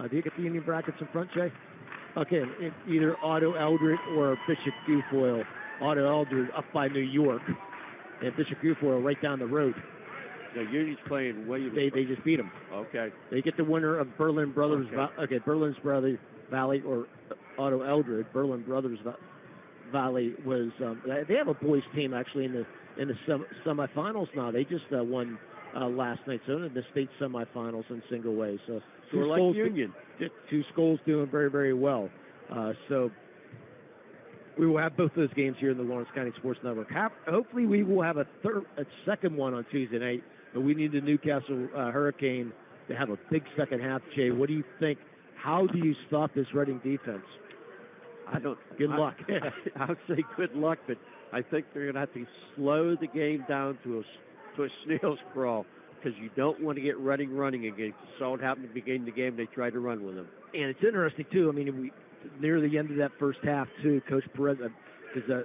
Do you get the Union brackets in front, Jay? Okay, either Otto Eldred or Bishop Guilfoyle. Otto Eldred up by New York, and Bishop Guilfoyle right down the road. The Union's playing Williams. They just beat them. Okay. They get the winner of Berlin Brothers. Okay, Berlin's Brother Valley or Otto Eldred. Berlin Brothers Valley was. They have a boys team actually in the semifinals now. They just won last night, so in the state semifinals in single way. So we're like Union. 2 schools doing very, very well. So we will have both those games here in the Lawrence County Sports Network. Hopefully we will have a second one on Tuesday night, but we need the Newcastle Hurricane to have a big second half. Jay, what do you think? How do you stop this Reading defense? Good luck. I would say good luck, but I think they're going to have to slow the game down to to a snail's crawl because you don't want to get Reading running again. You saw it happen at the beginning of the game. They tried to run with them. And it's interesting, too. I mean, near the end of that first half, too, Coach Perez, because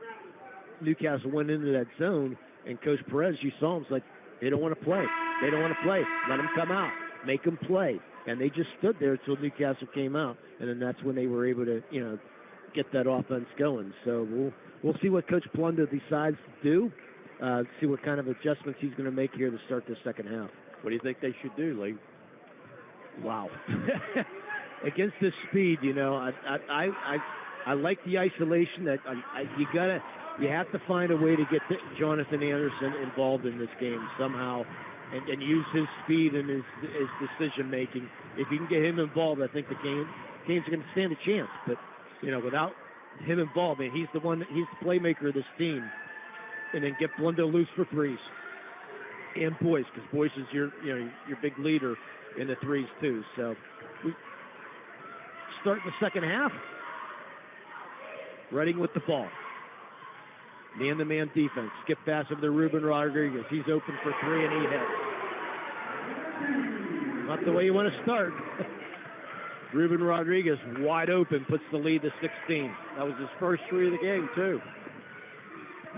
Newcastle went into that zone, and Coach Perez, you saw him, was like, they don't want to play. They don't want to play. Let them come out. Make them play. And they just stood there until Newcastle came out, and then that's when they were able to, get that offense going. So we'll see what Coach Plundo decides to do, see what kind of adjustments he's going to make here to start the second half. What do you think they should do, Lee? Wow. Against this speed, I like the isolation. That you have to find a way to get Jonathan Anderson involved in this game somehow, and use his speed and his decision making. If you can get him involved, I think the game's going to stand a chance. But without him involved, he's the playmaker of this team. And then get Blundo loose for threes. And Boyce, because Boyce is your big leader in the threes too. So we start the second half. Reading with the ball. Man-to-man defense. Skip pass over to Ruben Rodriguez. He's open for three and he hits. Not the way you want to start. Ruben Rodriguez wide open, puts the lead to 16. That was his first three of the game, too.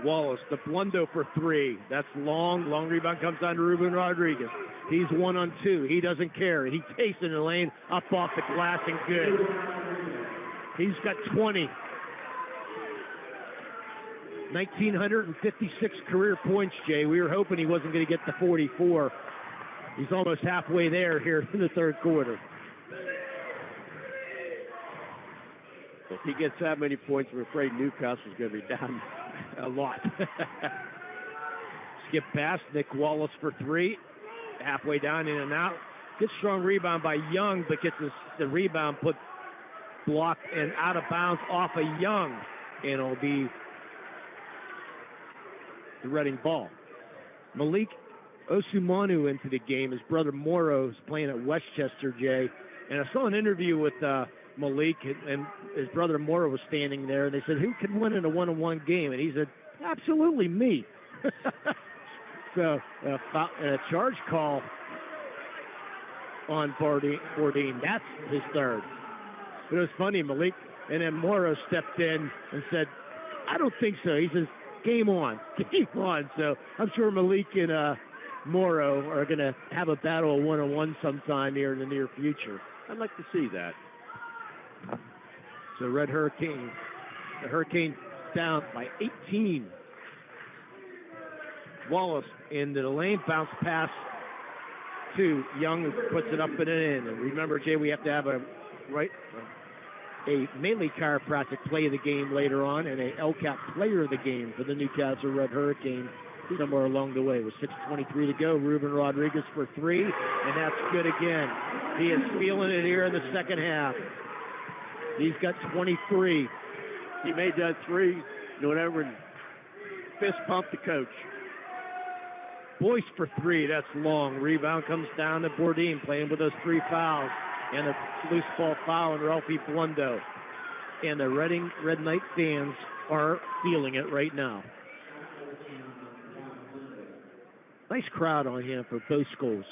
Wallace, the Blundo for three. That's long. Long rebound comes down to Ruben Rodriguez. He's 1-on-2. He doesn't care. He takes it in the lane, up off the glass, and good. He's got 20. 1,956 career points, Jay. We were hoping he wasn't going to get to 44. He's almost halfway there here in the third quarter. If he gets that many points, I'm afraid Newcastle's going to be down a lot. Skip pass, Nick Wallace for three. Halfway down, in and out. Good strong rebound by Young, but gets the rebound blocked and out of bounds off of Young. And it'll be the Reading ball. Malik Osumanu into the game. His brother Moro is playing at Westchester, Jay. And I saw an interview with Malik, and his brother Moro was standing there, and they said, who can win in a one-on-one game? And he said, absolutely me. So a charge call on Bourdin. That's his third. But it was funny, Malik, and then Moro stepped in and said, I don't think so. He says, game on. Game on. So I'm sure Malik and Moro are going to have a battle of one-on-one sometime here in the near future. I'd like to see that. So the Hurricane down by 18. Wallace into the lane, bounce pass to Young, puts it up and in. And remember, Jay, we have to have a mainly chiropractic play of the game later on, and a LCAP player of the game for the Newcastle Red Hurricane somewhere along the way. With 6:23 to go, Ruben Rodriguez for three, and that's good again. He is feeling it here in the second half. He's got 23. He made that three, whatever, and fist pump the coach. Boyce for three, that's long. Rebound comes down to Bourdin, playing with those three fouls. And a loose ball foul on Ralphie Blundo. And the Red Knight fans are feeling it right now. Nice crowd on here for both schools.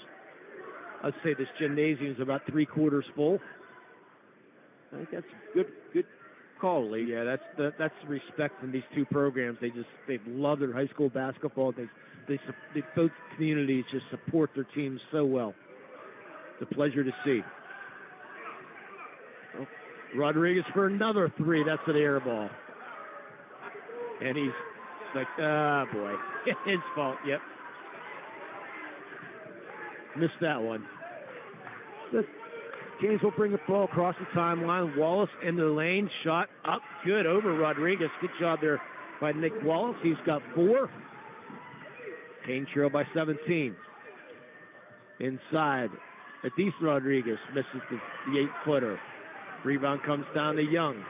I'd say this gymnasium is about 3/4 full. I think that's good call, Lee. Yeah, that's the respect from these two programs. They love their high school basketball. They both communities just support their teams so well. It's a pleasure to see. Rodriguez for another three. That's an air ball. And he's like, boy. His fault, yep. Missed that one. The James will bring the ball across the timeline. Wallace into the lane. Shot up. Good over Rodriguez. Good job there by Nick Wallace. He's got 4. Kane trail by 17. Inside. Adis Rodriguez misses the 8-footer. Rebound comes down to Young.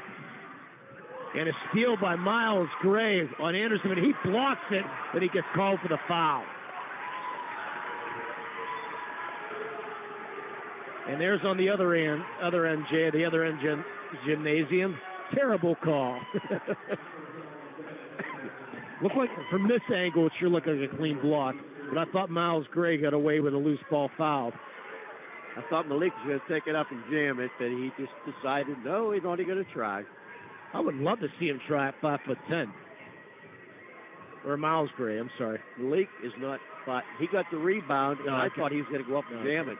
And a steal by Miles Gray on Anderson, but he blocks it, but he gets called for the foul. And there's on the other end, Jay, the other end gymnasium. Terrible call. Look like from this angle, it sure looked like a clean block. but I thought Miles Gray got away with a loose ball foul. I thought Malik was going to take it up and jam it, but he just decided, no, he's only going to try. I would love to see him try at 5'10". Or Miles Gray, I'm sorry. Malik is not, but he got the rebound, and I thought he was going to go up and jam it.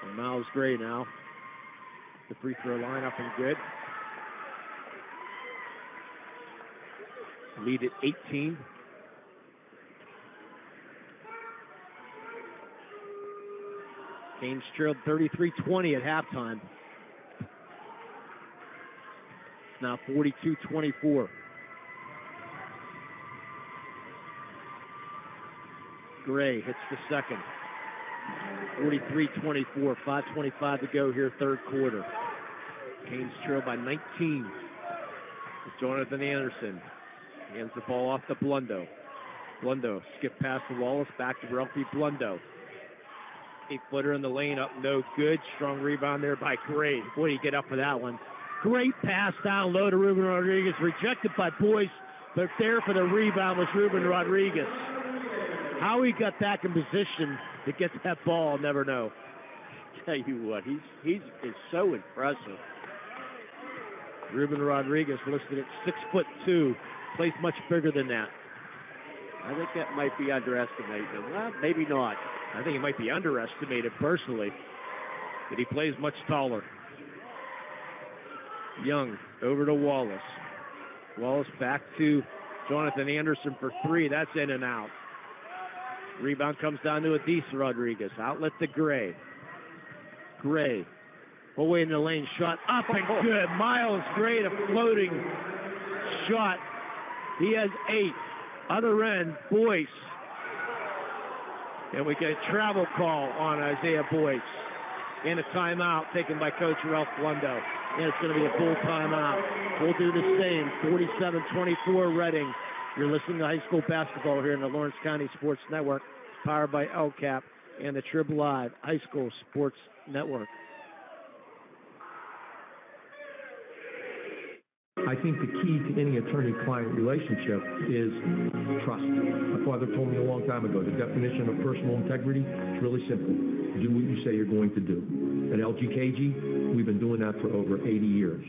And Miles Gray now. The free throw line up and good. Lead at 18. Canes trailed 33-20 at halftime. It's now 42-24. Gray hits the second. 43-24, 5:25 to go here, third quarter. Canes trail by 19. It's Jonathan Anderson. Hands the ball off to Blundo. Blundo skip past to Wallace, back to Ralphie Blundo. 8-footer in the lane, up no good. Strong rebound there by Gray. Boy, you get up for that one. Great pass down low to Ruben Rodriguez, rejected by Boyce, but there for the rebound was Ruben Rodriguez. How he got back in position to get that ball, I'll never know. Tell you what, he's so impressive. Ruben Rodriguez listed at 6'2", plays much bigger than that. I think that might be underestimated. Well, maybe not. I think he might be underestimated personally, but he plays much taller. Young over to Wallace. Wallace back to Jonathan Anderson for three. That's in and out. Rebound comes down to Adis Rodriguez. Outlet to Gray. Gray. Away in the lane. Shot up and good. Miles Gray, a floating shot. He has 8. Other end, Boyce. And we get a travel call on Isaiah Boyce. And a timeout taken by Coach Ralph Blundo. And it's going to be a full timeout. We'll do the same. 47-24 Reading. You're listening to high school basketball here in the Lawrence County Sports Network, powered by LCAP and the Trib Live High School Sports Network. I think the key to any attorney-client relationship is trust. My father told me a long time ago, the definition of personal integrity is really simple. Do what you say you're going to do. At LGKG, we've been doing that for over 80 years.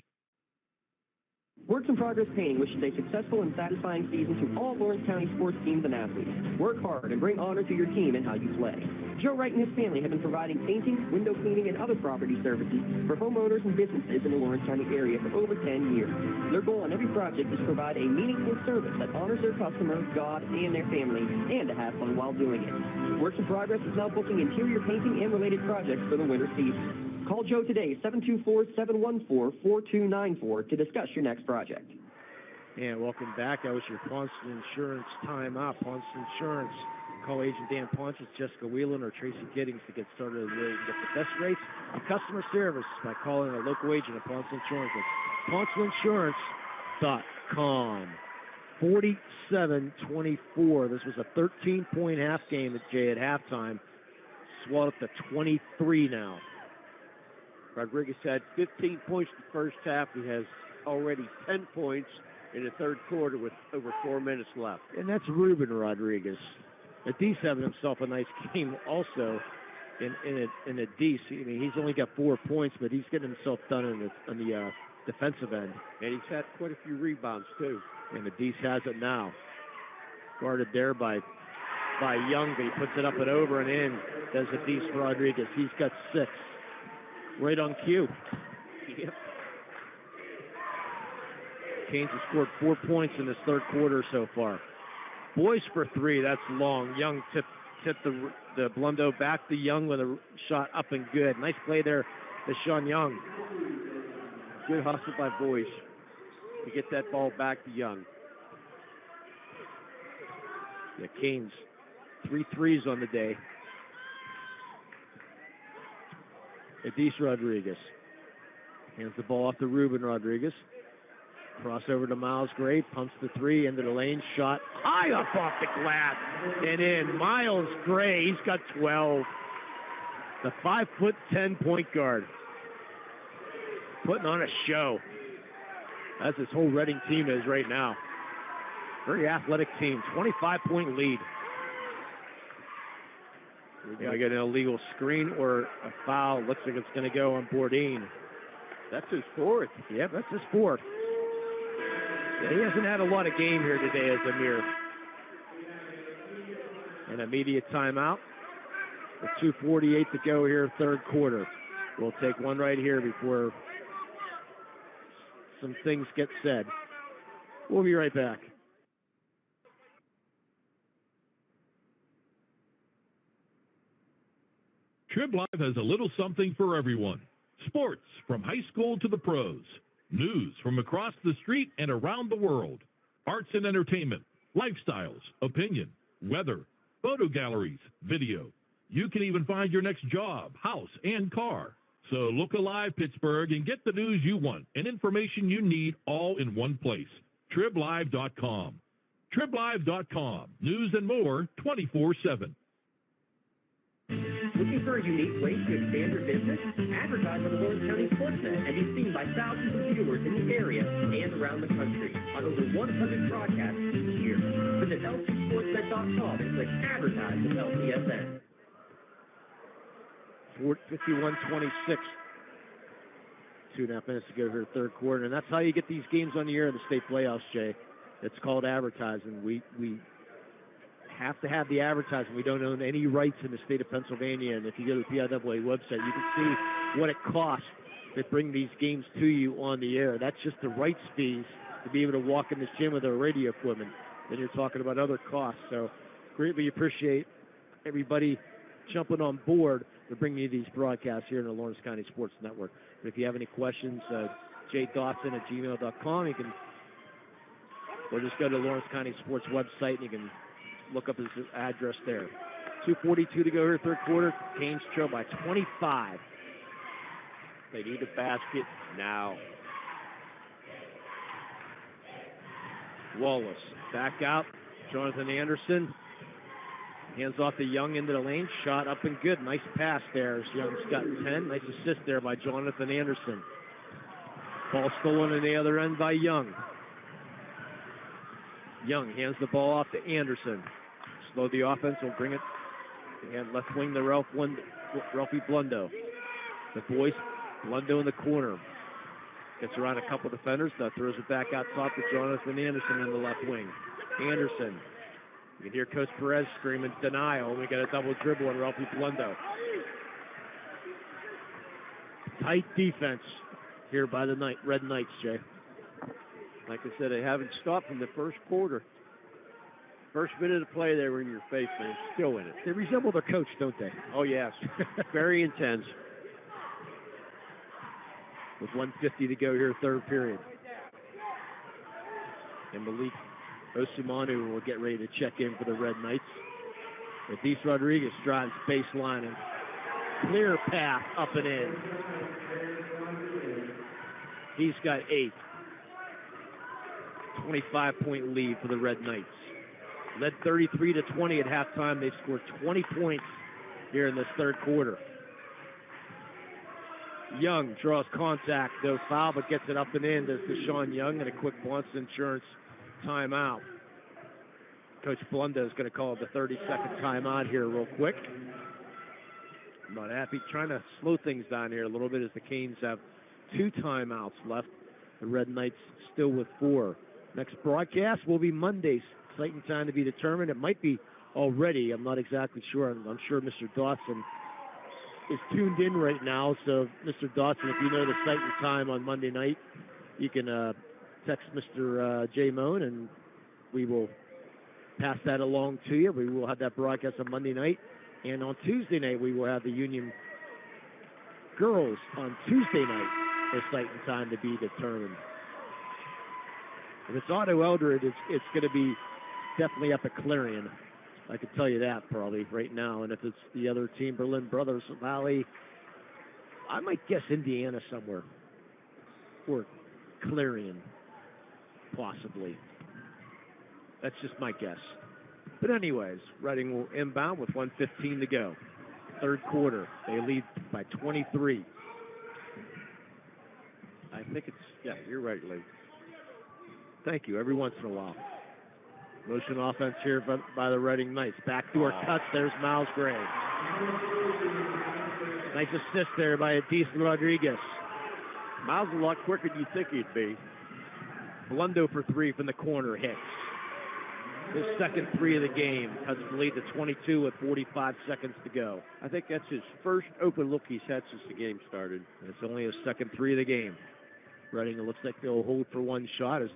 Works in Progress Painting wishes a successful and satisfying season to all Lawrence County sports teams and athletes. Work hard and bring honor to your team and how you play. Joe Wright and his family have been providing painting, window cleaning, and other property services for homeowners and businesses in the Lawrence County area for over 10 years. Their goal on every project is to provide a meaningful service that honors their customer, God, and their family, and to have fun while doing it. Works in Progress is now booking interior painting and related projects for the winter season. Call Joe today, 724-714-4294 to discuss your next project. And welcome back. That was your Ponce Insurance timeout. Ponce Insurance. Call Agent Dan Ponce, Jessica Whelan, or Tracy Giddings to get started and get the best rates and customer service by calling a local agent of Ponce Insurance at PonceInsurance.com. 47-24. This was a 13-point half game at Jay at halftime. Swelled up to 23 now. Rodriguez had 15 points in the first half. He has already 10 points in the third quarter with over 4 minutes left. And that's Ruben Rodriguez. Adis having himself a nice game also in Adis. I mean, he's only got 4 points, but he's getting himself done on the defensive end. And he's had quite a few rebounds, too. And Adis has it now. Guarded there by Young, but he puts it up and over and in. Does Adis Rodriguez. He's got 6. Right on cue. Yep. Canes have scored 4 points in this third quarter so far. Boyce for 3, that's long. Young tipped the Blundo back to Young with a shot up and good. Nice play there to Sean Young. Good hustle by Boyce to get that ball back to Young. The Canes, 3 threes on the day. Adis Rodriguez hands the ball off to Ruben Rodriguez. Crossover to Miles Gray, pumps the 3 into the lane, shot high up off the glass and in. Miles Gray, he's got 12. The 5'10" point guard, putting on a show. As this whole Reading team is right now. Very athletic team, 25-point lead. We get an illegal screen or a foul. Looks like it's going to go on Bourdain. That's his fourth. Yep, that's his fourth. Yeah, he hasn't had a lot of game here today as Amir. An immediate timeout. With 2:48 to go here, third quarter. We'll take one right here before some things get said. We'll be right back. Trib Live has a little something for everyone. Sports from high school to the pros. News from across the street and around the world. Arts and entertainment, lifestyles, opinion, weather, photo galleries, video. You can even find your next job, house, and car. So look alive, Pittsburgh, and get the news you want and information you need all in one place. TribLive.com. TribLive.com. News and more 24/7. Looking for a unique way to expand your business? Advertise on the Lawrence County SportsNet and be seen by thousands of viewers in the area and around the country on over 100 broadcasts each year. Visit lcsportsnet.com and click Advertise with LCSN. 51-26. 2.5 minutes to go here, third quarter, and that's how you get these games on the air in the state playoffs, Jay. It's called advertising. We have to have the advertising. We don't own any rights in the state of Pennsylvania, and if you go to the PIAA website, you can see what it costs to bring these games to you on the air. That's just the rights fees to be able to walk in this gym with our radio equipment. Then you're talking about other costs. So greatly appreciate everybody jumping on board to bring you these broadcasts here in the Lawrence County Sports Network. But if you have any questions, jdawson@gmail.com. You can, or just go to Lawrence County Sports website and you can look up his address there. 2:42 to go here, third quarter. Canes trail by 25. They need a basket now. Wallace back out. Jonathan Anderson hands off to Young into the lane. Shot up and good. Nice pass there. Young's got 10. Nice assist there by Jonathan Anderson. Ball stolen on the other end by Young. Young hands the ball off to Anderson. Slow the offense. Will bring it. And left wing to Ralphie Blundo. The boys, Blundo in the corner. Gets around a couple defenders. Throws it back out top to Jonathan Anderson in the left wing. Anderson. You can hear Coach Perez screaming denial. We got a double dribble on Ralphie Blundo. Tight defense here by the Red Knights, Jay. Like I said, they haven't stopped from the first quarter. First minute of play, they were in your face, man. Still in it. They resemble their coach, don't they? Oh, yes. Very intense. With 1:50 to go here, third period. And Malik Osumanu will get ready to check in for the Red Knights. Adis Rodriguez drives baseline and clear path up and in. He's got 8. 25-point lead for the Red Knights. Led 33-20 at halftime. They scored 20 points here in this third quarter. Young draws contact, no foul, but gets it up and in. There's Deshaun Young and a quick Boston Insurance timeout. Coach Blundo is going to call the 30-second timeout here real quick. I'm not happy, trying to slow things down here a little bit as the Canes have 2 timeouts left. The Red Knights still with 4. Next broadcast will be Monday's. Site and time to be determined. It might be already. I'm not exactly sure. I'm sure Mr. Dawson is tuned in right now. So, Mr. Dawson, if you know the site and time on Monday night, you can text Mr. J. Moan, and we will pass that along to you. We will have that broadcast on Monday night. And on Tuesday night, we will have the Union girls on Tuesday night for site and time to be determined. If it's Otto Eldred, it's going to be definitely up at Clarion. I can tell you that probably right now. And if it's the other team, Berlin Brothers Valley, I might guess Indiana somewhere. Or Clarion, possibly. That's just my guess. But anyways, Reading will inbound with 1:15 to go. Third quarter. They lead by 23. I think it's, yeah, you're right, Lee. Thank you, every once in a while. Motion offense here by the Reading Knights. Backdoor cuts, there's Miles Gray. Nice assist there by Edison Rodriguez. Miles a lot quicker than you think he'd be. Blundo for three from the corner hits. His second three of the game cuts the lead to 22 with 45 seconds to go. I think that's his first open look he's had since the game started. It's only his second three of the game. Reading, it looks like they'll hold for one shot as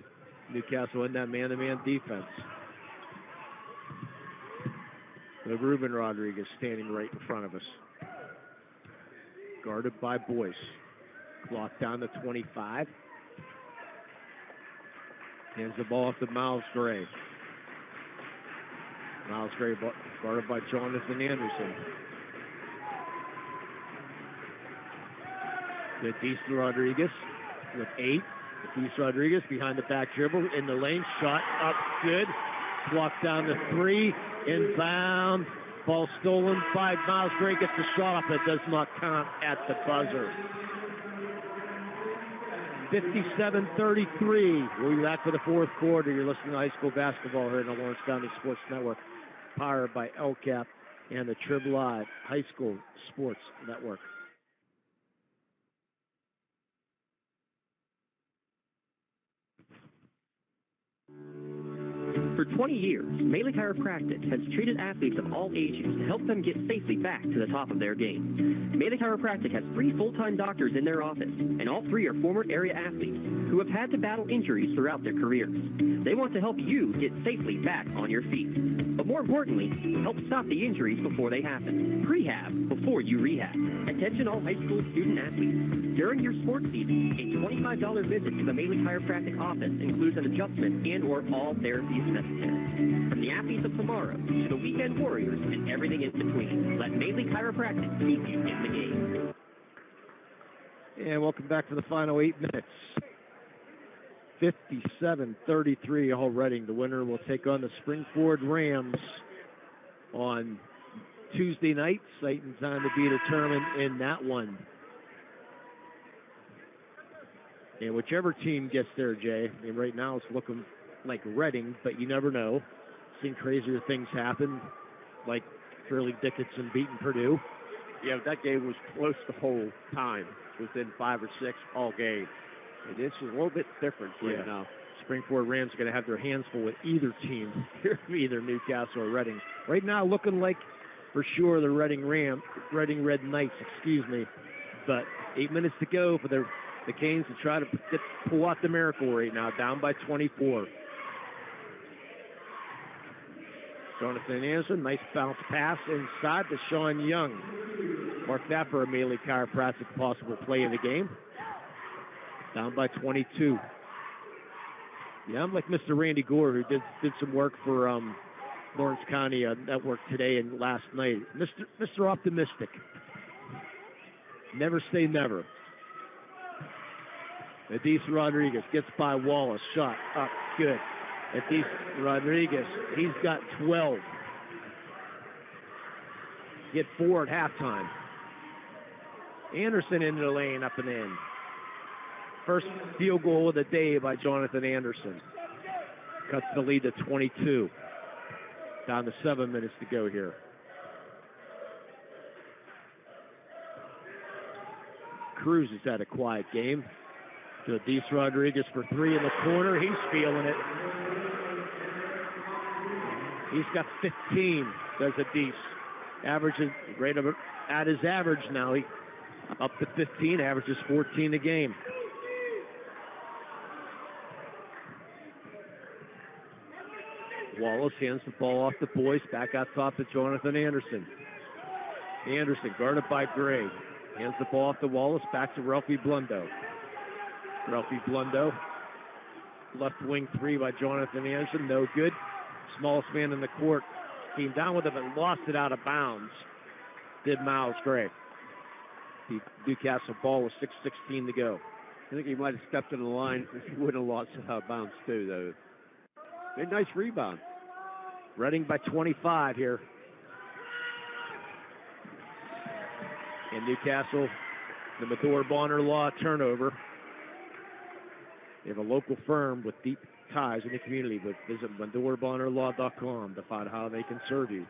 Newcastle in that man-to-man defense. The Ruben Rodriguez standing right in front of us. Guarded by Boyce. Clock down to 25. Hands the ball off to Miles Gray. Miles Gray guarded by Jonathan Anderson. Edison Rodriguez with 8. Edison Rodriguez behind the back dribble in the lane. Shot up good. Clock down to 3. Inbound. Ball stolen by Miles Gray. Gets the shot off. It does not count at the buzzer. 57-33. We'll be back for the fourth quarter. You're listening to high school basketball here in the Lawrence County Sports Network, powered by LCAP and the PIAA High School Sports Network. For 20 years, Melee Chiropractic has treated athletes of all ages to help them get safely back to the top of their game. Melee Chiropractic has 3 full-time doctors in their office, and all 3 are former area athletes who have had to battle injuries throughout their careers. They want to help you get safely back on your feet. But more importantly, help stop the injuries before they happen. Prehab before you rehab. Attention all high school student athletes. During your sports season, a $25 visit to the Melee Chiropractic office includes an adjustment and or all therapies necessary. From the athletes of tomorrow to the weekend warriors and everything in between, let Melee Chiropractic keep you in the game. And welcome back for the final 8 minutes. 57-33, Hall Reading. The winner will take on the Springford Rams on Tuesday night. Sighting's on to be determined in that one. And whichever team gets there, Jay, I mean, right now it's looking like Reading, but you never know. Seen crazier things happen, like Shirley Dickinson beating Purdue. Yeah, that game was close the whole time, within 5 or 6 all game. And this is a little bit different right now. Springford Rams are going to have their hands full with either team, either Newcastle or Reading. Right now, looking like for sure the Reading Red Knights, But 8 minutes to go for the Canes to try to pull out the miracle right now, down by 24. Jonathan Anderson, nice bounce pass inside to Sean Young. Mark that for a Melee Chiropractic possible play in the game. Down by 22. Yeah, I'm like Mr. Randy Gore, who did some work for Lawrence County Network today and last night. Mr. Optimistic. Never say never. Edison Rodriguez gets by Wallace. Shot up good. Edison Rodriguez, he's got 12. Get 4 at halftime. Anderson into the lane, up and in. First field goal of the day by Jonathan Anderson. Cuts the lead to 22. Down to 7 minutes to go here. Cruz has had a quiet game. To Edison Rodriguez for 3 in the corner. He's feeling it. He's got 15, does Edison. Averages right at his average now. He up to 15, averages 14 a game. Wallace hands the ball off to Boyce. Back out top to Jonathan Anderson. Anderson guarded by Gray. Hands the ball off to Wallace. Back to Ralphie Blundo. Ralphie Blundo. Left wing 3 by Jonathan Anderson. No good. Smallest man in the court. Came down with it and lost it out of bounds. Did Miles Gray. The Newcastle ball with 6:16 to go. I think he might have stepped in the line. He would have lost it out of bounds too, though. A nice rebound. Reading by 25 here. And Newcastle, the Medora Bonner Law turnover. They have a local firm with deep ties in the community, but visit MedoraBonnerLaw.com to find out how they can serve you.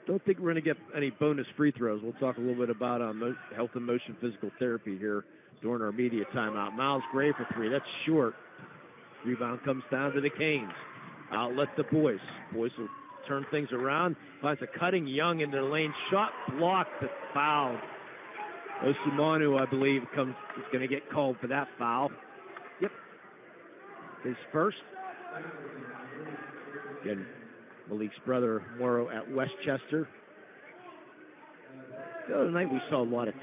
Don't think we're going to get any bonus free throws. We'll talk a little bit about health and motion physical therapy here during our media timeout. Miles Gray for three. That's short. Rebound comes down to the Canes. Outlet the Boyce. Boyce will turn things around. Finds a cutting Young in the lane. Shot blocked, but fouled. Osumanu, I believe, is going to get called for that foul. Yep. His first. Again, Malik's brother, Morrow, at Westchester. The other night we saw a lot of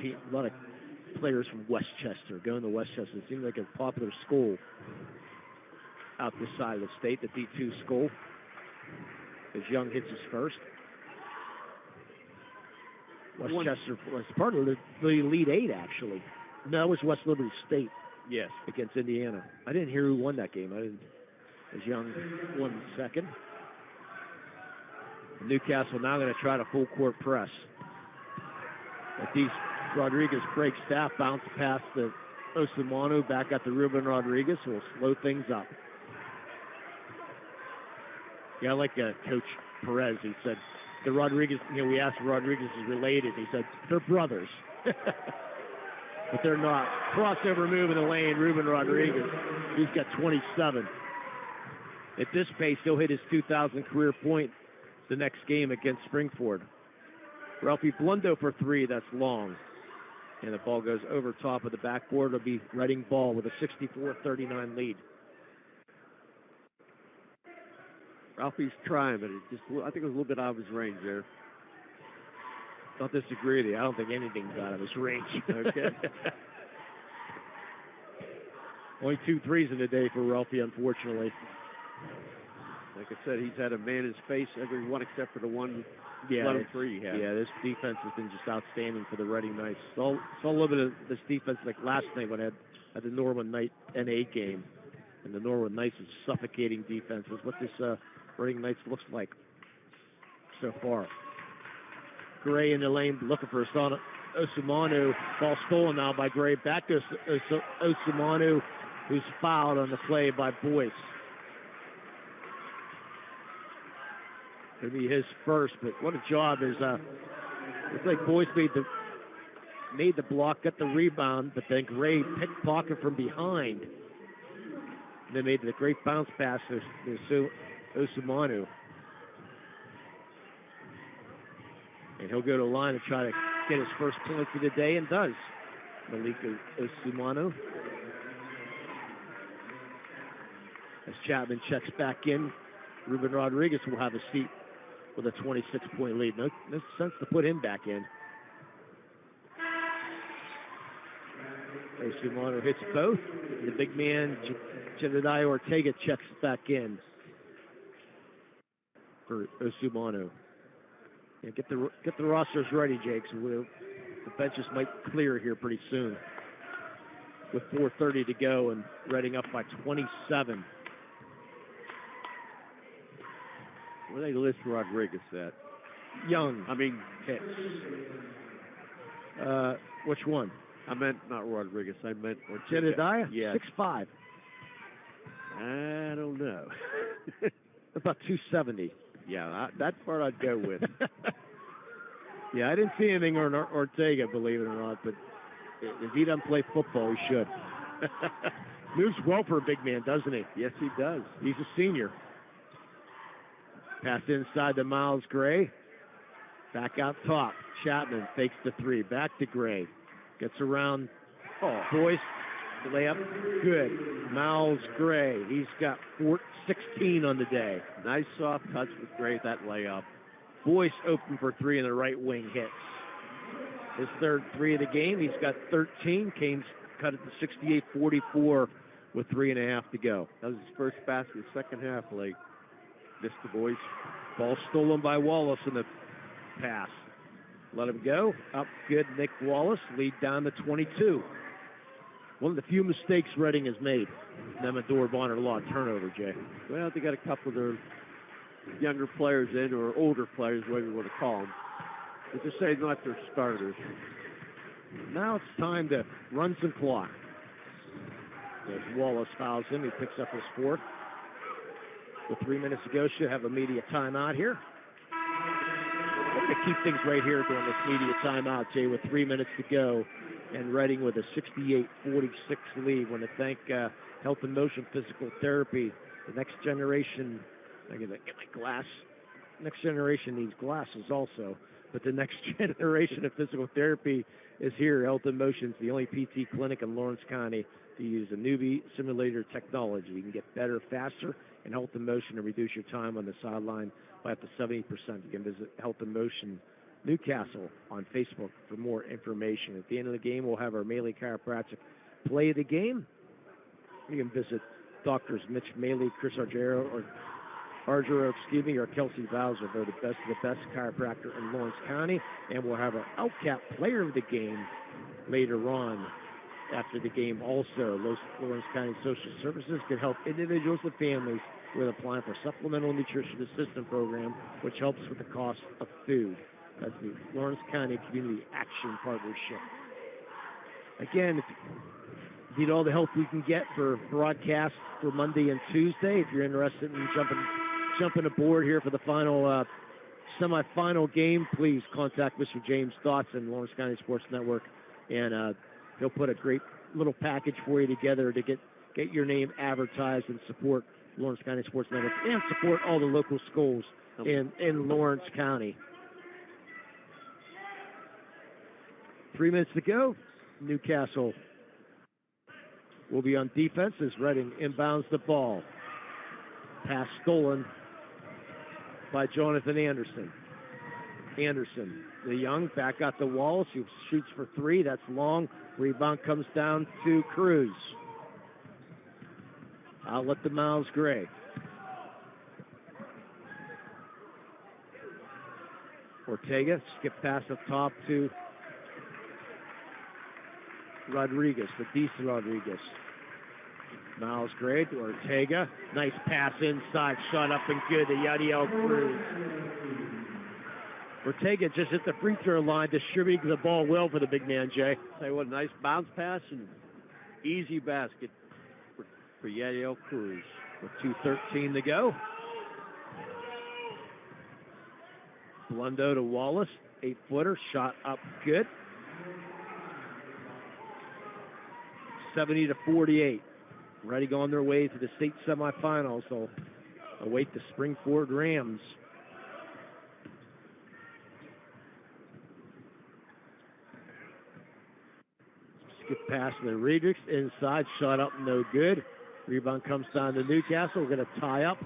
players from Westchester going to Westchester. It seemed like a popular school out this side of the state, the D2 school. As Young hits his first. Westchester was part of the Elite Eight, actually. No, it was West Liberty State. Yes, against Indiana. I didn't hear who won that game. As Young won the second. Newcastle now going to try to full court press. But Rodriguez breaks staff, bounce past the Osumanu, back at the Ruben Rodriguez, who will slow things up. Yeah, I like Coach Perez. He said, the Rodriguez, we asked if Rodriguez is related. He said, they're brothers. But they're not. Crossover move in the lane, Ruben Rodriguez. He's got 27. At this pace, he'll hit his 2,000 career point the next game against Springford. Ralphie Blundo for three, that's long. And the ball goes over top of the backboard. It'll be Reading ball with a 64-39 lead. Ralphie's trying, but I think it was a little bit out of his range there. Don't disagree with you. I don't think anything's out of his range. Okay. Only 2 threes in the day for Ralphie, unfortunately. Like I said, he's had a man in his face every one except for the one 11-3 he had. Yeah, this defense has been just outstanding for the Reading Knights. Saw a little bit of this defense like last night when I had the Norwood Knight NA game. And the Norwood Knights is suffocating defense. That's what this Reading Knights looks like so far. Gray in the lane looking for Osumanu. Ball stolen now by Gray. Back to Osumanu, who's fouled on the play by Boyce. Going to be his first, but what a job is looks like Boyce made the block, got the rebound, but then Gray pickpocket from behind. And they made the great bounce pass to Osumanu. And he'll go to the line and try to get his first points of the day, and does. Malik Osumanu. As Chapman checks back in, Ruben Rodriguez will have a seat with a 26-point lead. No sense to put him back in. Osumanu hits both. The big man, Jedediah Ortega, checks back in for Osumanu. Yeah, get the rosters ready, Jake. So the benches might clear here pretty soon. With 4:30 to go and Reading up by 27. Where they list Rodriguez at? Young. Hits. Which one? I meant not Rodriguez. I meant Ortega. Jedediah? Yeah. 6'5". I don't know. About 270. Yeah, that part I'd go with. Yeah, I didn't see anything on Ortega, believe it or not, but if he doesn't play football, he should. Moves well for a big man, doesn't he? Yes, he does. He's a senior. Pass inside to Miles Gray. Back out top. Chapman fakes the three. Back to Gray. Gets around. Boyce. The layup. Good. Miles Gray. He's got 16 on the day. Nice soft touch with Gray, that layup. Boyce open for three and the right wing hits. His third three of the game. He's got 13. Canes cut it to 68-44 with 3.5 to go. That was his first basket, second half, Blake. Missed the Boyce. Ball stolen by Wallace in the pass. Let him go. Up good, Nick Wallace. Lead down to 22. One of the few mistakes Reading has made. Nemador Bonner Law turnover, Jay. Well, they got a couple of their younger players in, or older players, whatever you want to call them. But to say not their starters. Now it's time to run some clock. As Wallace fouls him, he picks up his fourth. With 3 minutes to go, should have a media timeout here. We're going to keep things right here during this media timeout, Jay, with 3 minutes to go. And Reading with a 68-46 lead. Want to thank Health and Motion Physical Therapy, the next generation. I get my glass. Next generation needs glasses also, but the next generation of physical therapy is here. Health and Motion is the only PT clinic in Lawrence County to use a newbie simulator technology. You can get better, faster, in Health and Motion and reduce your time on the sideline by up to 70%. You can visit Health and Motion Newcastle on Facebook for more information. At the end of the game, we'll have our Maley Chiropractic play of the game. You can visit Doctors Mitch Maley, Chris Argero, or Kelsey Bowser. They're the best of the best chiropractor in Lawrence County. And we'll have our Outcap player of the game later on after the game also. Lawrence County Social Services can help individuals and families with applying for Supplemental Nutrition Assistance Program, which helps with the cost of food. That's the Lawrence County Community Action Partnership. Again, if you need all the help we can get for broadcast for Monday and Tuesday, if you're interested in jumping aboard here for the final semifinal game, please contact Mr. James Dotson, Lawrence County Sports Network, and he'll put a great little package for you together to get your name advertised and support Lawrence County Sports Network and support all the local schools in Lawrence County. 3 minutes to go. Newcastle will be on defense as Reading inbounds the ball. Pass stolen by Jonathan Anderson. Anderson, the young, back out to Wallace, who shoots for three. That's long. Rebound comes down to Cruz. Outlet to Miles Gray. Ortega, skip pass up top to Rodriguez, Badisa Rodriguez. Miles Gray to Ortega. Nice pass inside, shot up and good to Yadiel Cruz. Ortega just hit the free throw line, distributing the ball well for the big man, Jay. Say what, a nice bounce pass and easy basket for Yadiel Cruz. With 2:13 to go. Blundo to Wallace, 8-footer, shot up good. 70-48. Ready on their way to the state semifinals. They'll await the Springford Rams. Skip pass to Rodriguez, inside, shot up, no good. Rebound comes down to Newcastle. We're going to tie up.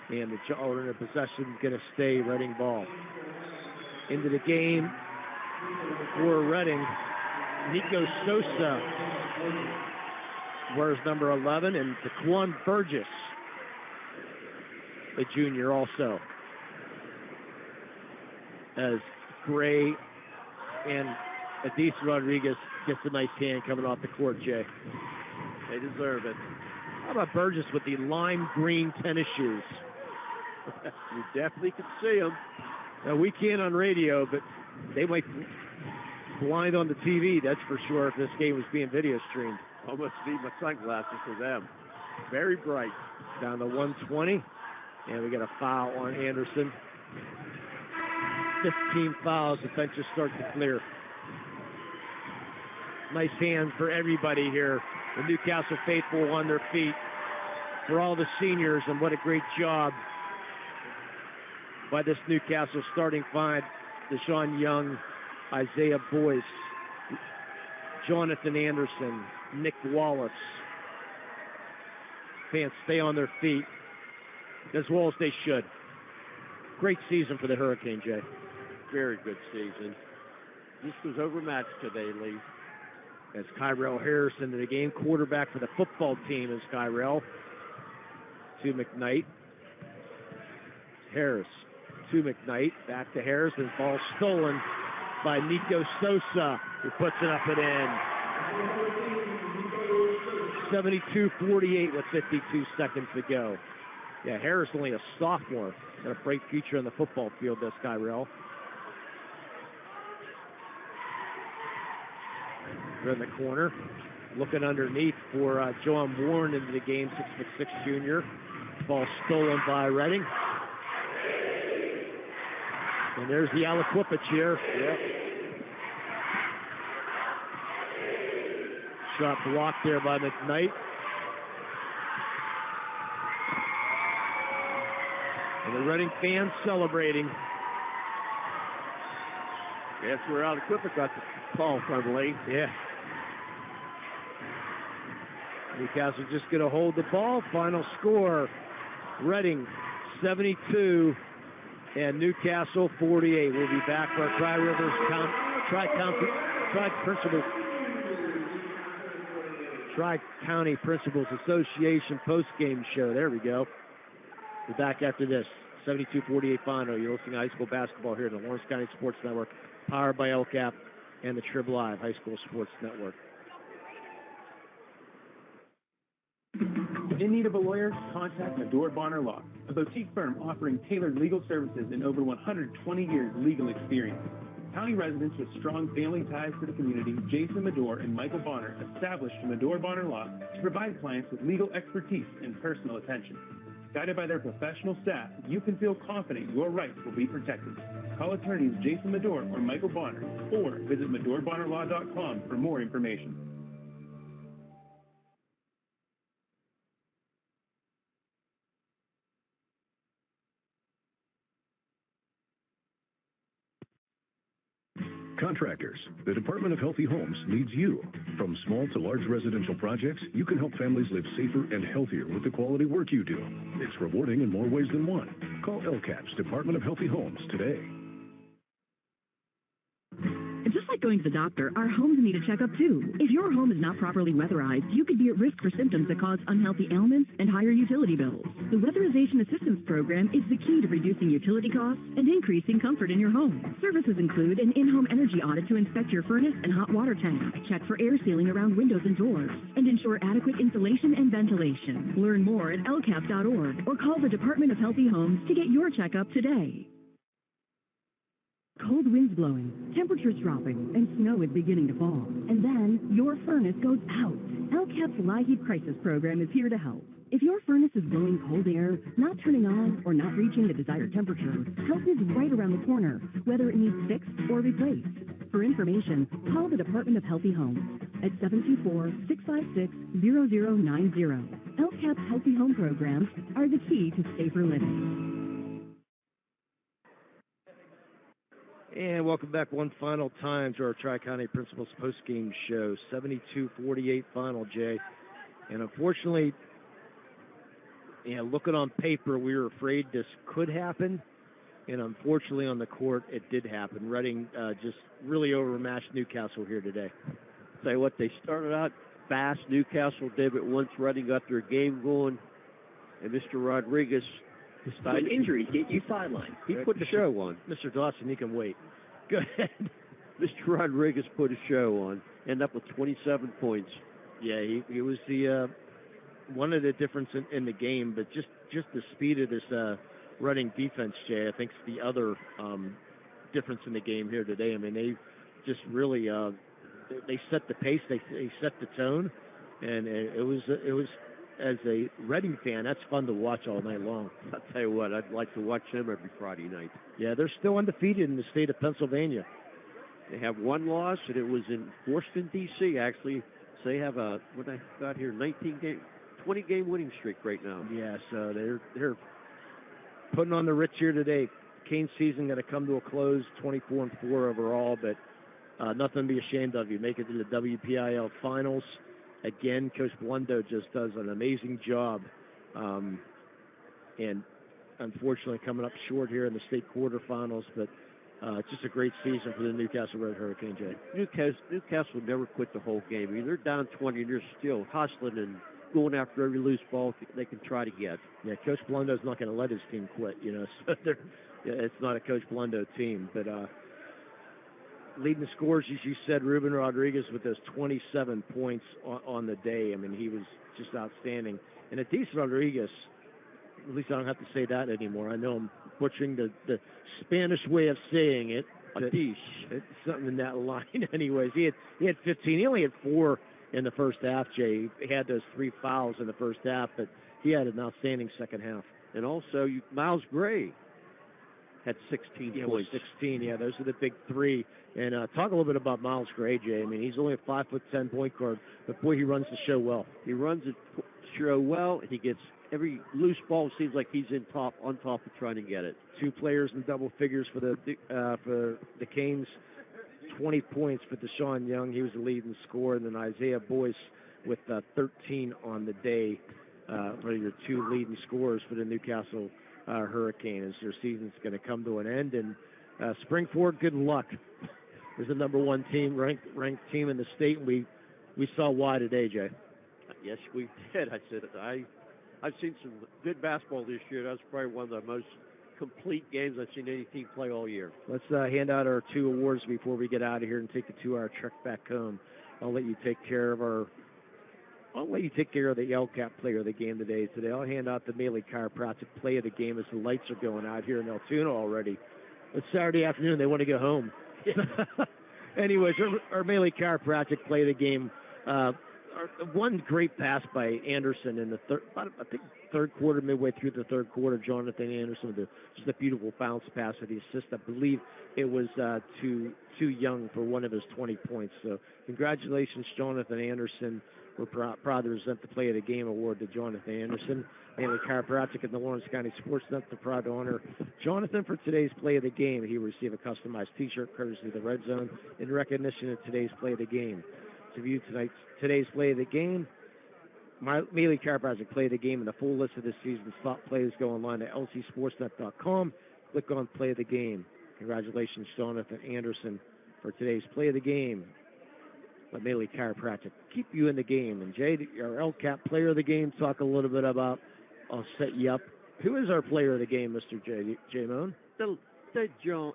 And the alternate possession is going to stay Reading ball. Into the game for Reading. Nico Sosa wears number 11, and Daquan Burgess, a junior also. As Gray and Adis Rodriguez gets a nice hand coming off the court, Jay. They deserve it. How about Burgess with the lime green tennis shoes? You definitely can see them. Now, we can't on radio, but they might blind on the TV, that's for sure, if this game was being video streamed. Almost need my sunglasses for them. Very bright. Down to 120, and we got a foul on Anderson. 15 fouls, the benches start to clear. Nice hands for everybody here. The Newcastle faithful on their feet. For all the seniors, and what a great job by this Newcastle starting five. Deshaun Young, Isaiah Boyce, Jonathan Anderson, Nick Wallace. Fans stay on their feet as well as they should. Great season for the Hurricane, Jay. Very good season. This was overmatched today, Lee. As Kyrell Harrison in the game, quarterback for the football team is Kyrell. To McKnight. Harris to McKnight. Back to Harrison. Ball stolen by Nico Sosa, who puts it up and in. 72-48 with 52 seconds to go. Yeah, Harris only a sophomore. Got a bright future on the football field, does Kyrell. They're in the corner. Looking underneath for John Warren into the game, 6'6" junior. Ball stolen by Reading. And there's the Aliquippa cheer. Yep. Shot blocked there by McKnight. And the Reading fans celebrating. That's where Aliquippa got the call from, Lee. Yeah. Newcastle just going to hold the ball. Final score, Reading 72 and Newcastle 48. We'll be back for our Tri-County Principals Association post-game show. There we go. We're back after this. 72-48 final. You're listening to high school basketball here at the Lawrence County Sports Network, powered by LCAP and the Trib Live High School Sports Network. In need of a lawyer? Contact Medore Bonner Law, a boutique firm offering tailored legal services and over 120 years legal experience. County residents with strong family ties to the community, Jason Medore and Michael Bonner, established Medore Bonner Law to provide clients with legal expertise and personal attention. Guided by their professional staff, you can feel confident your rights will be protected. Call attorneys Jason Medore or Michael Bonner, or visit MedoreBonnerLaw.com for more information. Contractors, the Department of Healthy Homes needs you. From small to large residential projects, you can help families live safer and healthier with the quality work you do. It's rewarding in more ways than one. Call LCAP's Department of Healthy Homes today. Just like going to the doctor, our homes need a checkup too. If your home is not properly weatherized, you could be at risk for symptoms that cause unhealthy ailments and higher utility bills. The Weatherization Assistance Program is the key to reducing utility costs and increasing comfort in your home. Services include an in-home energy audit to inspect your furnace and hot water tank, check for air sealing around windows and doors, and ensure adequate insulation and ventilation. Learn more at lcap.org or call the Department of Healthy Homes to get your checkup today. Cold winds blowing, temperatures dropping, and snow is beginning to fall. And then your furnace goes out. LCAP's LIHEAT Crisis Program is here to help. If your furnace is blowing cold air, not turning on, or not reaching the desired temperature, help is right around the corner, whether it needs fixed or replaced. For information, call the Department of Healthy Homes at 724-656-0090. LCAP's Healthy Home Programs are the key to safer living. And welcome back one final time to our Tri-County Principals post-game show. 72-48 final, Jay. And unfortunately, looking on paper, we were afraid this could happen. And unfortunately, on the court, it did happen. Reading just really overmatched Newcastle here today. Tell you what, they started out fast. Newcastle did, but once Reading got their game going, and Mr. Rodriguez When injuries get you sidelined. He put the show on. Mr. Dawson, he can wait. Go ahead. Mr. Rodriguez put a show on. Ended up with 27 points. Yeah, he was the one of the difference in the game, but just the speed of this Reading defense, Jay, I think is the other difference in the game here today. I mean, they just really they set the pace, they set the tone, and it was. As a Reading fan, that's fun to watch all night long. I'll tell you what, I'd like to watch them every Friday night. Yeah, they're still undefeated in the state of Pennsylvania. They have one loss, and it was in Forston, D.C., actually. So they have a, what I got here, 20-game winning streak right now. Yeah, so they're putting on the Ritz here today. Kane's season going to come to a close, 24-4 overall, but nothing to be ashamed of. You make it to the WPIAL finals. Again, Coach Blundo just does an amazing job, and unfortunately coming up short here in the state quarterfinals, but it's just a great season for the Newcastle Red Hurricane, Jay. Newcastle never quit the whole game. I mean, they're down 20, and they're still hustling and going after every loose ball they can try to get. Yeah, Coach Blundo's not going to let his team quit, so it's not a Coach Blundo team, but leading the scores, as you said, Ruben Rodriguez with those 27 points on the day. I mean, he was just outstanding. And Atis Rodriguez, at least I don't have to say that anymore. I know I'm butchering the Spanish way of saying it. Atis. It's something in that line anyways. He had 15. He only had 4 in the first half, Jay. He had those 3 fouls in the first half, but he had an outstanding second half. And also, Miles Gray. had 16 Yeah, points. 16. Yeah, those are the big three. And talk a little bit about Miles Gray, Jay. I mean, he's only a 5'10" point guard, but boy, he runs the show well. He runs the show well. He gets every loose ball. Seems like he's on top of trying to get it. 2 players in double figures for the Canes. 20 points for Deshaun Young. He was the leading scorer, and then Isaiah Boyce with 13 on the day for your 2 leading scorers for the Newcastle Hurricanes. Their season's going to come to an end, and spring forward, good luck. There's the number 1 team, ranked team in the state, and we saw why today, Jay. Yes, we did. I said I've seen some good basketball this year. That was probably one of the most complete games I've seen any team play all year. Let's hand out our 2 awards before we get out of here and take a 2-hour trek back home. I'll let you take care of the LCAP player of the game today. I'll hand out the Melee Chiropractic play of the game as the lights are going out here in Altoona already. It's Saturday afternoon. They want to go home. Anyways, our Melee Chiropractic play of the game. One great pass by Anderson in the third quarter, midway through the third quarter. Jonathan Anderson with just a beautiful bounce pass at the assist. I believe it was too young for one of his 20 points. So congratulations, Jonathan Anderson. We're proud to present the Play of the Game award to Jonathan Anderson. Melee Chiropractic and the Lawrence County SportsNet are proud to honor Jonathan for today's Play of the Game. He will receive a customized T-shirt courtesy of the Red Zone in recognition of today's Play of the Game. To view today's Play of the Game, Melee Chiropractic Play of the Game, and the full list of this season's top plays, go online to lcsportsnet.com. Click on Play of the Game. Congratulations, Jonathan Anderson, for today's Play of the Game. Let Melee Chiropractic keep you in the game. And Jay, our LCAP player of the game, talk a little bit about, I'll set you up. Who is our player of the game, Mr. J. Moan? Deshaun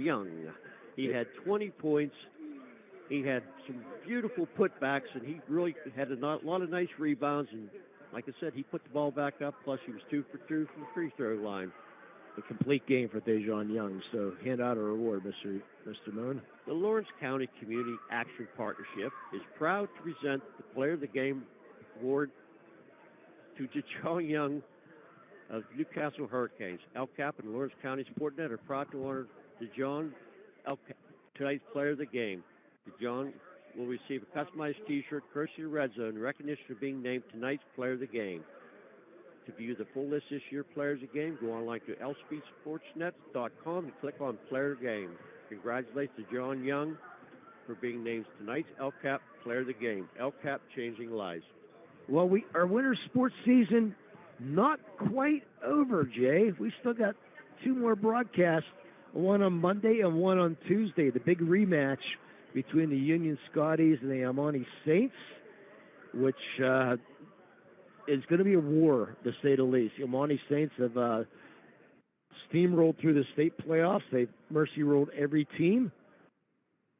Young. He had 20 points. He had some beautiful putbacks, and he really had a lot of nice rebounds. And like I said, he put the ball back up, plus he was 2 for 2 from the free throw line. A complete game for Deshaun Young. So hand out a reward, Mr. Moon. The Lawrence County Community Action Partnership is proud to present the Player of the Game award to Deshaun Young of Newcastle Hurricanes. LCAP and Lawrence County SportsNet are proud to honor Deshaun, tonight's Player of the Game. Deshaun will receive a customized T-shirt courtesy of Red Zone in recognition of being named tonight's Player of the Game. To view the full list this year Players of the Game, go online to lcsportsnet.com and click on Player of the Game. Congratulations to John Young for being named tonight's LCAP Player of the Game. LCAP, changing lives. Well, our winter sports season not quite over, Jay. We still got 2 more broadcasts, one on Monday and one on Tuesday. The big rematch between the Union Scotties and the Amani Saints, which is going to be a war, to say the least. The Amani Saints have steamrolled through the state playoffs. They've mercy rolled every team.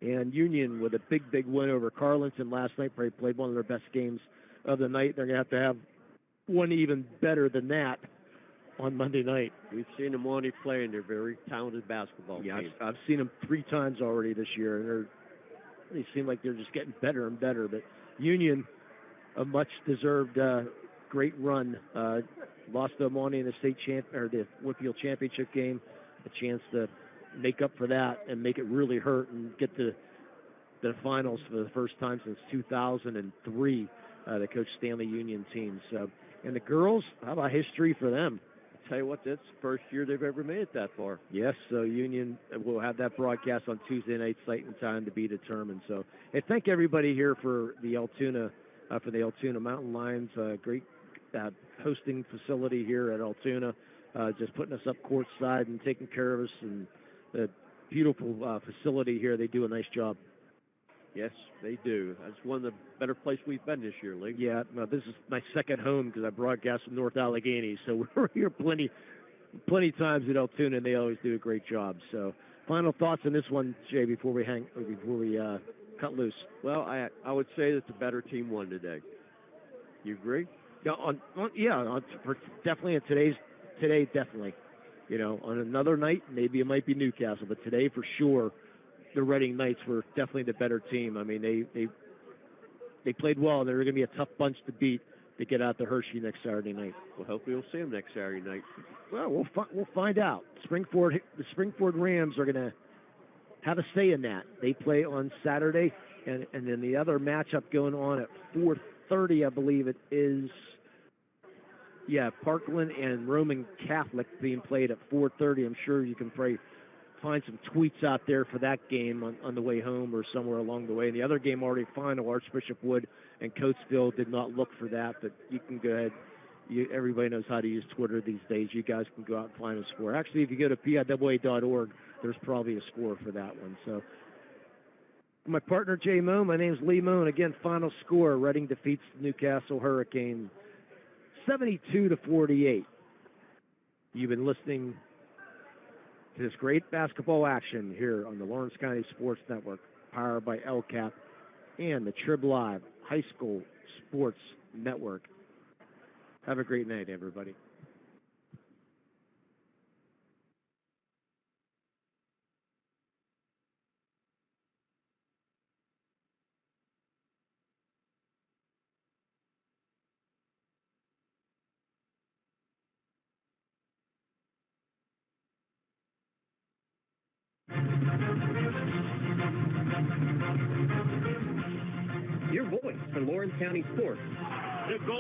And Union with a big win over Carleton last night. Probably played one of their best games of the night. They're going to have one even better than that on Monday night. We've seen Amani play, and they're very talented basketball team. I've seen them 3 times already this year, and they seem like they're just getting better and better. But Union, a much-deserved great run. Lost to Amani in the state the Whitfield championship game. A chance to make up for that and make it really hurt and get to the finals for the first time since 2003. The Coach Stanley Union team. So, and the girls, how about history for them? I'll tell you what, that's the first year they've ever made it that far. Yes, so Union will have that broadcast on Tuesday night, site and time to be determined. So, hey, thank everybody here for the Altoona Mountain Lions. Great hosting facility here at Altoona, just putting us up courtside and taking care of us, and the beautiful facility here. They do a nice job. Yes, they do. That's one of the better places we've been this year, Lee. Yeah, no, this is my second home because I broadcast from North Allegheny, so we're here plenty times at Altoona, and they always do a great job. So, final thoughts on this one, Jay, before we cut loose. Well, I would say that the better team won today. You agree? Yeah, definitely. Today, definitely. You know, on another night, maybe it might be Newcastle, but today for sure, the Reading Knights were definitely the better team. I mean, they played well. They were going to be a tough bunch to beat to get out to Hershey next Saturday night. Well, hopefully we'll see them next Saturday night. Well, we'll find out. The Springford Rams are going to have a say in that. They play on Saturday, and then the other matchup going on at 4:30, I believe it is. Yeah, Parkland and Roman Catholic being played at 4:30. I'm sure you can find some tweets out there for that game on the way home or somewhere along the way. And the other game already final, Archbishop Wood and Coatesville did not look for that, but you can go ahead. Everybody knows how to use Twitter these days. You guys can go out and find a score. Actually, if you go to PIAA.org, there's probably a score for that one. So, my partner, Jay Moe, my name's Lee Moe, and again, final score, Reading defeats the Newcastle Hurricanes 72-48. You've been listening to this great basketball action here on the Lawrence County Sports Network, powered by LCAP and the Trib Live High School Sports Network. Have a great night, everybody. Your voice for Lawrence County sports.